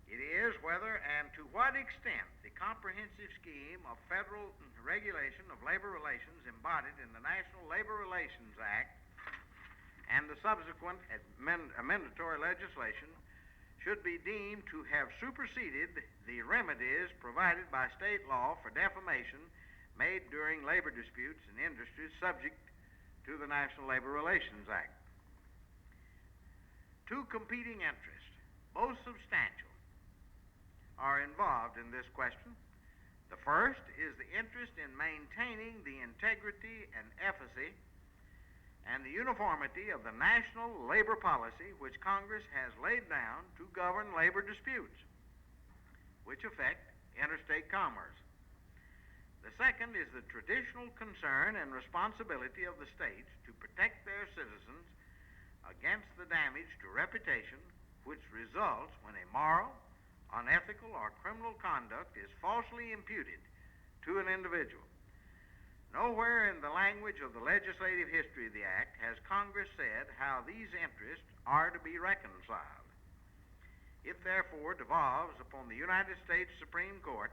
It is whether and to what extent the comprehensive scheme of federal regulation of labor relations embodied in the National Labor Relations Act and the subsequent amendatory legislation should be deemed to have superseded the remedies provided by state law for defamation made during labor disputes in industries subject to the National Labor Relations Act. Two competing interests, both substantial, are involved in this question. The first is the interest in maintaining the integrity and efficacy and the uniformity of the national labor policy which Congress has laid down to govern labor disputes, which affect interstate commerce. The second is the traditional concern and responsibility of the states to protect their citizens against the damage to reputation which results when a moral, unethical, or criminal conduct is falsely imputed to an individual. Nowhere in the language of the legislative history of the Act has Congress said how these interests are to be reconciled. It therefore devolves upon the United States Supreme Court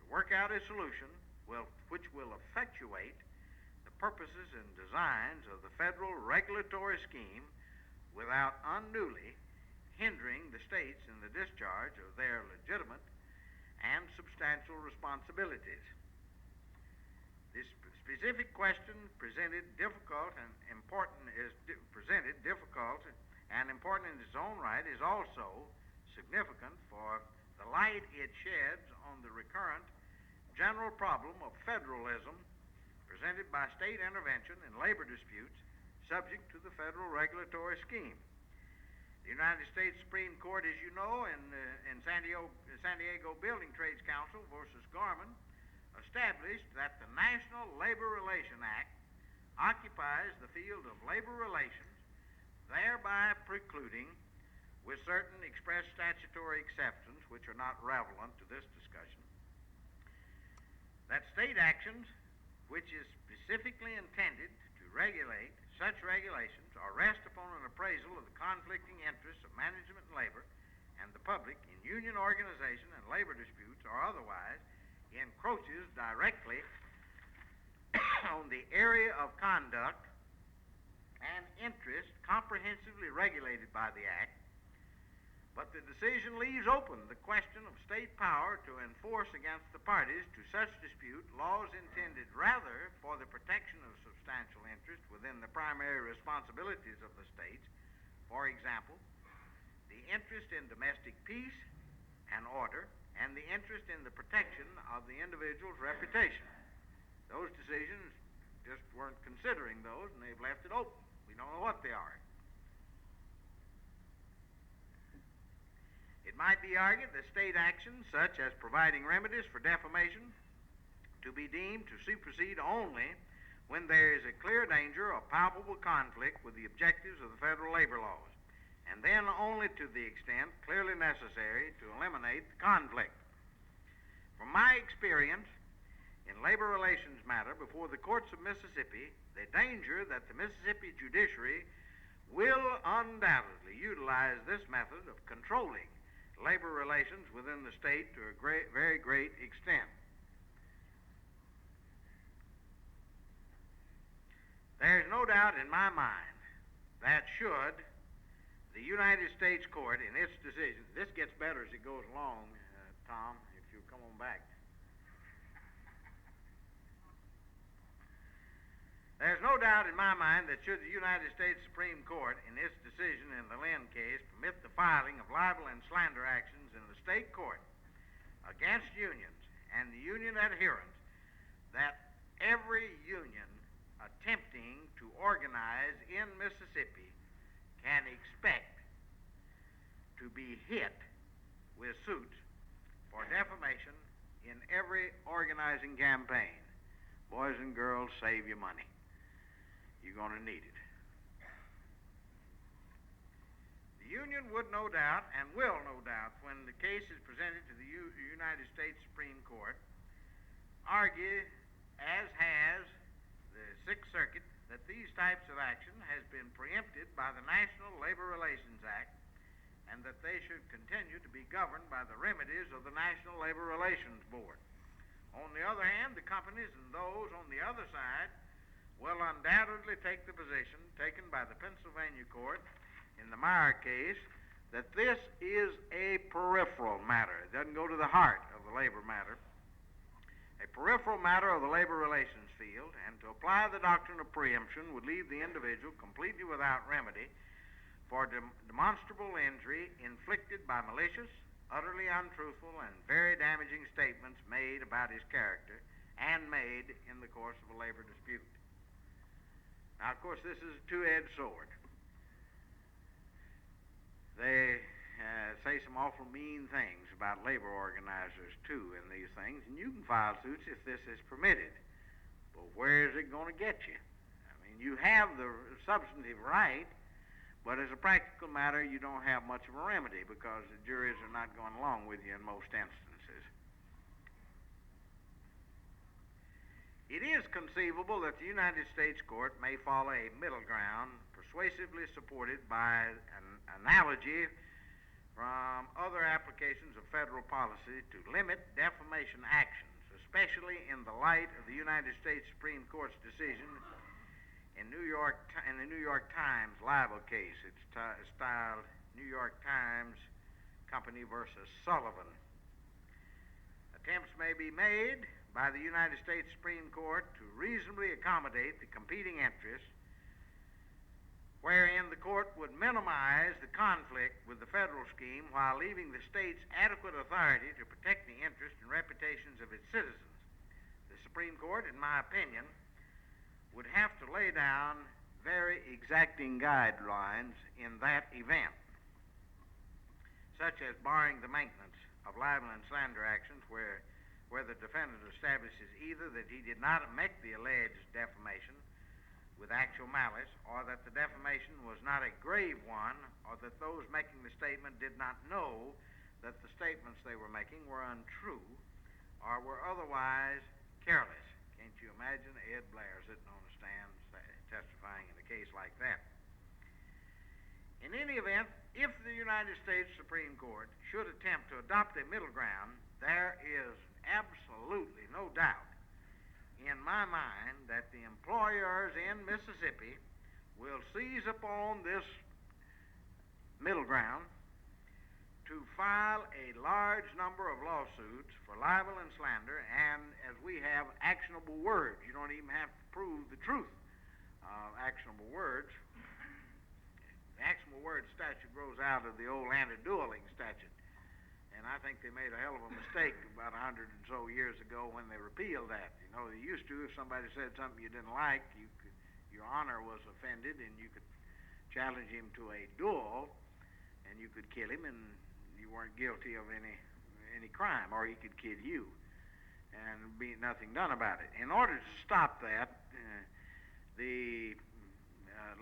to work out a solution which will effectuate the purposes and designs of the federal regulatory scheme without unduly hindering the states in the discharge of their legitimate and substantial responsibilities. This specific question presented difficult and important in its own right is also significant for the light it sheds on the recurrent general problem of federalism presented by state intervention in labor disputes subject to the federal regulatory scheme. The United States Supreme Court, as you know, in San Diego Building Trades Council versus Gorman, established that the National Labor Relations Act occupies the field of labor relations, thereby precluding, with certain express statutory exceptions which are not relevant to this discussion, that state actions which is specifically intended to regulate such regulations or rest upon an appraisal of the conflicting interests of management and labor and the public in union organization and labor disputes or otherwise encroaches directly on the area of conduct and interest comprehensively regulated by the Act, but the decision leaves open the question of state power to enforce against the parties to such dispute laws intended rather for the protection of substantial interest within the primary responsibilities of the states, for example, the interest in domestic peace and order, and the interest in the protection of the individual's reputation. Those decisions just weren't considering those, and they've left it open. We don't know what they are. It might be argued that state actions, such as providing remedies for defamation, to be deemed to supersede only when there is a clear danger or palpable conflict with the objectives of the federal labor laws, and then only to the extent clearly necessary to eliminate the conflict. From my experience in labor relations matter before the courts of Mississippi, the danger that the Mississippi judiciary will undoubtedly utilize this method of controlling labor relations within the state to a very great extent. There is no doubt in my mind that should the United States Court, in its decision, this gets better as it goes along, Tom, if you come on back. There's no doubt in my mind that should the United States Supreme Court, in its decision in the Lynn case, permit the filing of libel and slander actions in the state court against unions and the union adherents, that every union attempting to organize in Mississippi can expect to be hit with suits for defamation in every organizing campaign. Boys and girls, save your money. You're going to need it. The union would no doubt, and will no doubt, when the case is presented to the United States Supreme Court, argue, as has the Sixth Circuit, that these types of action has been preempted by the National Labor Relations Act, and that they should continue to be governed by the remedies of the National Labor Relations Board. On the other hand, the companies and those on the other side will undoubtedly take the position taken by the Pennsylvania court in the Meyer case that this is a peripheral matter. It doesn't go to the heart of the labor matter. A peripheral matter of the labor relations field, and to apply the doctrine of preemption would leave the individual completely without remedy for demonstrable injury inflicted by malicious, utterly untruthful, and very damaging statements made about his character and made in the course of a labor dispute. Now, of course, this is a two-edged sword. They say some awful mean things about labor organizers, too, in these things, and you can file suits if this is permitted. But where is it going to get you? I mean, you have the substantive right, but as a practical matter, you don't have much of a remedy because the juries are not going along with you in most instances. It is conceivable that the United States Court may follow a middle ground, persuasively supported by an analogy from other applications of federal policy to limit defamation actions, especially in the light of the United States Supreme Court's decision in the New York Times libel case. It's styled New York Times Company versus Sullivan. Attempts may be made by the United States Supreme Court to reasonably accommodate the competing interests, wherein the court would minimize the conflict with the federal scheme while leaving the states adequate authority to protect the interests and reputations of its citizens. The Supreme Court, in my opinion, would have to lay down very exacting guidelines in that event, such as barring the maintenance of libel and slander actions where the defendant establishes either that he did not make the alleged defamation with actual malice, or that the defamation was not a grave one, or that those making the statement did not know that the statements they were making were untrue, or were otherwise careless. Can't you imagine Ed Blair sitting on the stand testifying in a case like that? In any event, if the United States Supreme Court should attempt to adopt a middle ground, there is absolutely no doubt in my mind that the employers in Mississippi will seize upon this middle ground to file a large number of lawsuits for libel and slander, and as we have actionable words, you don't even have to prove the truth of actionable words. The actionable word statute grows out of the old anti-dueling statute. And I think they made a hell of a mistake about 100 and so years ago when they repealed that. You know, they used to, if somebody said something you didn't like, your honor was offended, and you could challenge him to a duel, and you could kill him, and you weren't guilty of any crime, or he could kill you, and be nothing done about it. In order to stop that, the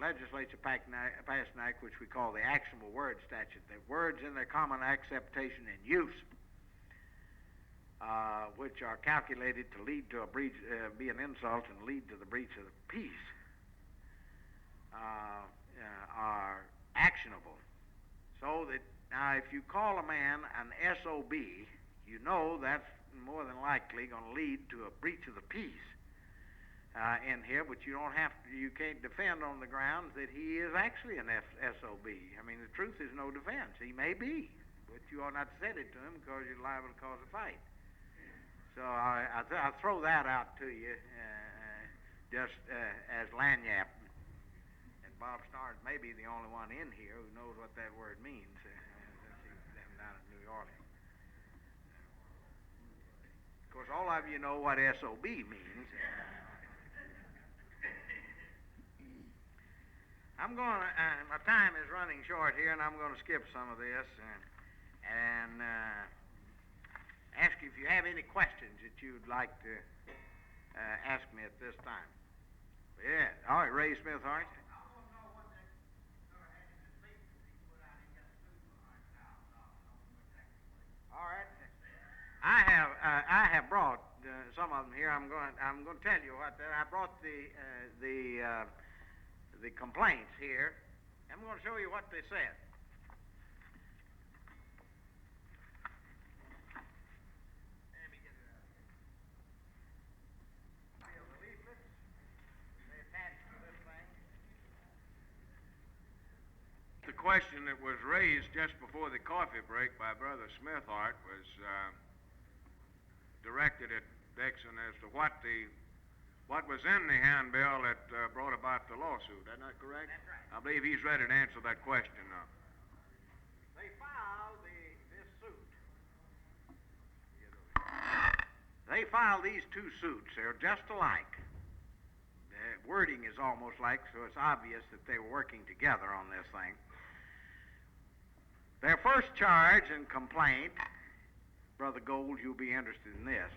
legislature passed an act which we call the actionable word statute, that words in their common acceptation and use, which are calculated to lead to a breach, be an insult and lead to the breach of the peace, are actionable. So that now if you call a man an SOB, you know that's more than likely going to lead to a breach of the peace. in here, but you can't defend on the grounds that he is actually an SOB. I mean, the truth is no defense. He may be, but you ought not to say it to him because you're liable to cause a fight. So I throw that out to you just as lagniappe. And Bob Starnes may be the only one in here who knows what that word means, since he's down in New Orleans. Of course, all of you know what SOB means. I'm going to, my time is running short here, and I'm going to skip some of this and ask you if you have any questions that you'd like to ask me at this time. Yeah. All right, Ray Smith, all right. All right. I have brought some of them here. I'm going to tell you what. I brought the complaints here. I'm going to show you what they said. Let me get it out here. The leaflets, they attached to this thing. The question that was raised just before the coffee break by Brother Smithhart was directed at Dixon as to what was in the handbill that brought about the lawsuit. Isn't that correct? That's right. I believe he's ready to answer that question now. They filed this suit. They filed these two suits. They're just alike. The wording is almost like, so it's obvious that they were working together on this thing. Their first charge and complaint, Brother Gold, you'll be interested in this,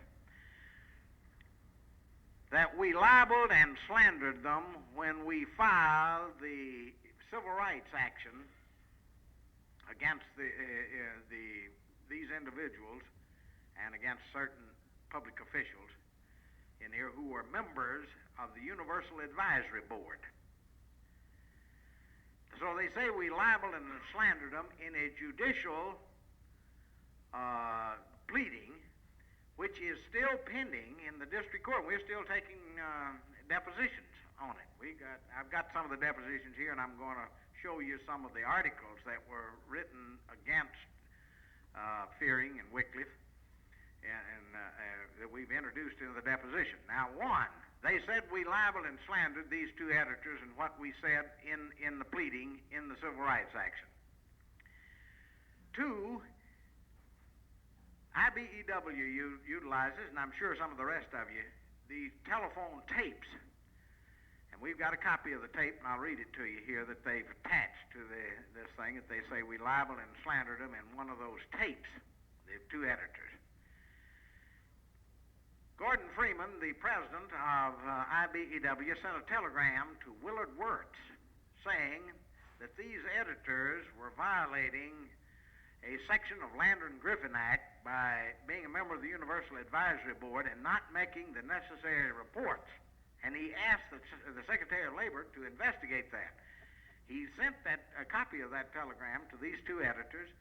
that we libeled and slandered them when we filed the civil rights action against these individuals and against certain public officials in here who were members of the Universal Advisory Board. So they say we libeled and slandered them in a judicial pleading, which is still pending in the district court. We're still taking depositions on it. I've got some of the depositions here, and I'm going to show you some of the articles that were written against Fearing and Wycliffe, and that we've introduced into the deposition. Now, one, they said we libeled and slandered these two editors and what we said in the pleading in the civil rights action. Two, IBEW utilizes, and I'm sure some of the rest of you, the telephone tapes. And we've got a copy of the tape, and I'll read it to you here, that they've attached to this thing, that they say we libeled and slandered them in one of those tapes, the two editors. Gordon Freeman, the president of IBEW, sent a telegram to Willard Wirtz saying that these editors were violating a section of Landon-Griffin Act by being a member of the Universal Advisory Board and not making the necessary reports. And he asked the Secretary of Labor to investigate that. He sent a copy of that telegram to these two editors,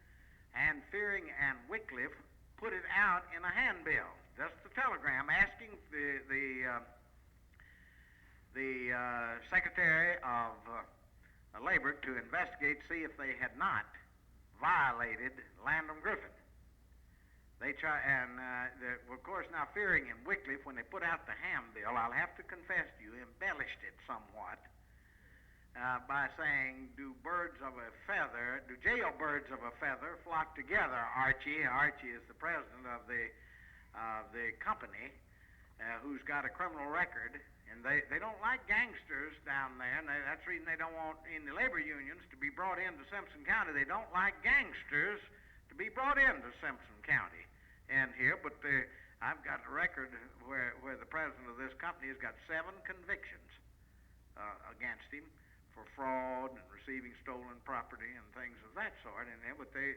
and Fearing and Wycliffe put it out in a handbill. Just the telegram asking the Secretary of Labor to investigate, see if they had not violated Landon-Griffin. Of course, now Fearing and Wycliffe, when they put out the handbill, I'll have to confess to you, embellished it somewhat by saying, do jailbirds of a feather flock together, Archie? Archie is the president of the company who's got a criminal record, and they don't like gangsters down there, and that's the reason they don't want in the labor unions to be brought into Simpson County. They don't like gangsters to be brought into Simpson County and here, but I've got a record where the president of this company has got 7 convictions against him for fraud and receiving stolen property and things of that sort, but they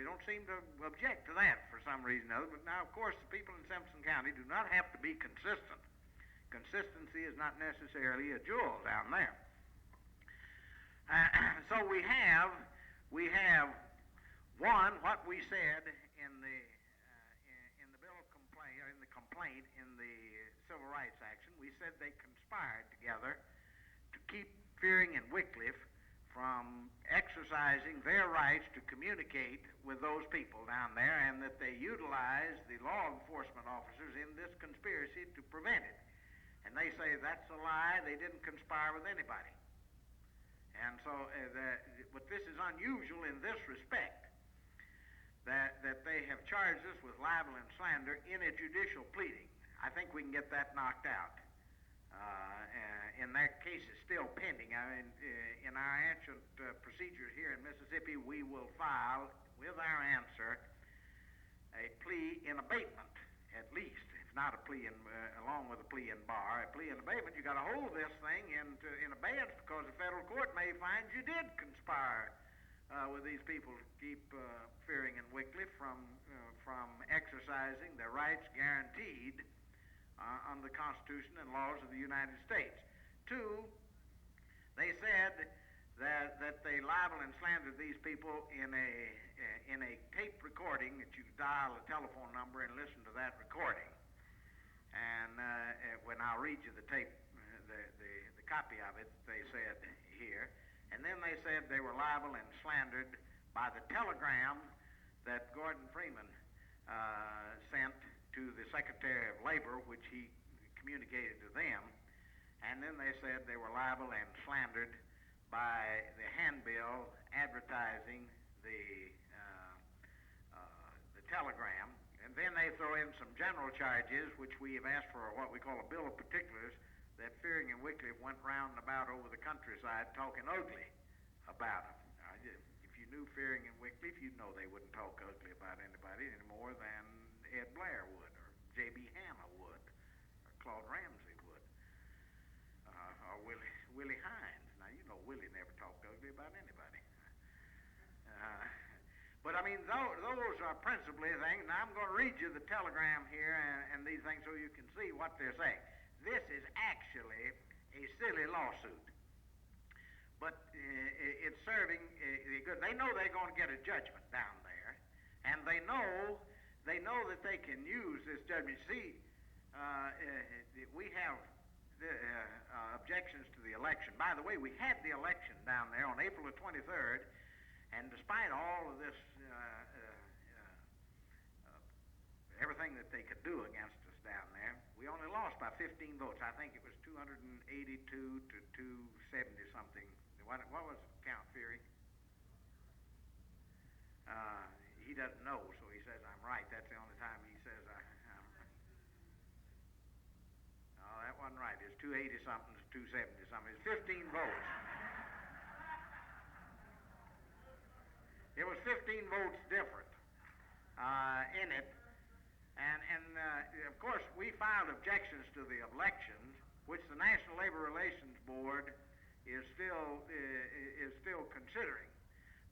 don't seem to object to that for some reason or other. But now, of course, the people in Simpson County do not have to be consistent. Consistency is not necessarily a jewel down there. So we have one, what we said in the bill of complaint, in the complaint in the civil rights action. We said they conspired together to keep Fearing and Wycliffe from exercising their rights to communicate with those people down there, and that they utilized the law enforcement officers in this conspiracy to prevent it. And they say that's a lie. They didn't conspire with anybody. And so, but this is unusual in this respect, that they have charged us with libel and slander in a judicial pleading. I think we can get that knocked out. In that case, it's still pending. I mean, in our ancient procedure here in Mississippi, we will file with our answer a plea in abatement, at least, if not a plea in, along with a plea in bar. A plea in abatement, you got to hold this thing in abeyance, because the federal court may find you did conspire with these people to keep Fearing and Wycliffe from exercising their rights guaranteed under the Constitution and laws of the United States. Two, they said that they libel and slandered these people in a tape recording that you dial a telephone number and listen to that recording. And when I'll read you the tape, the copy of it, they said here. And then they said they were libel and slandered by the telegram that Gordon Freeman sent to the Secretary of Labor, which he communicated to them. And then they said they were libel and slandered by the handbill advertising the telegram. And then they throw in some general charges, which we have asked for what we call a bill of particulars, that Fearing and Wycliffe went round and about over the countryside talking ugly about them. If you knew Fearing and Wycliffe, you'd know they wouldn't talk ugly about anybody any more than Ed Blair would, or J.B. Hanna would, or Claude Ramsey would, or Willie Hines. Now, you know Willie never talked ugly about anybody. But I mean, those are principally things. Now, I'm going to read you the telegram here and these things so you can see what they're saying. This is actually a silly lawsuit, but it's serving good. They know they're going to get a judgment down there, and they know that they can use this judgment. See, we have objections to the election. By the way, we had the election down there on April the 23rd, and despite all of this, everything that they could do against us down there, we only lost by 15 votes. I think it was 282 to 270 something. What was the count, Feary? He doesn't know, so he says I'm right. That's the only time he says I'm right. No, that wasn't right. It's 280 something to 270 something. It's 15 votes. It was 15 votes different in it. And of course, we filed objections to the elections, which the National Labor Relations Board is still considering.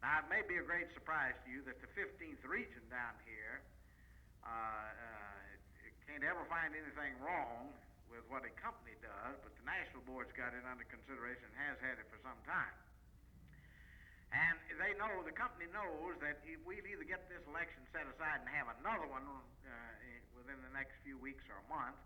Now, it may be a great surprise to you that the 15th region down here can't ever find anything wrong with what a company does, but the National Board's got it under consideration and has had it for some time. And they know, the company knows that if we'll either get this election set aside and have another one within the next few weeks or a month,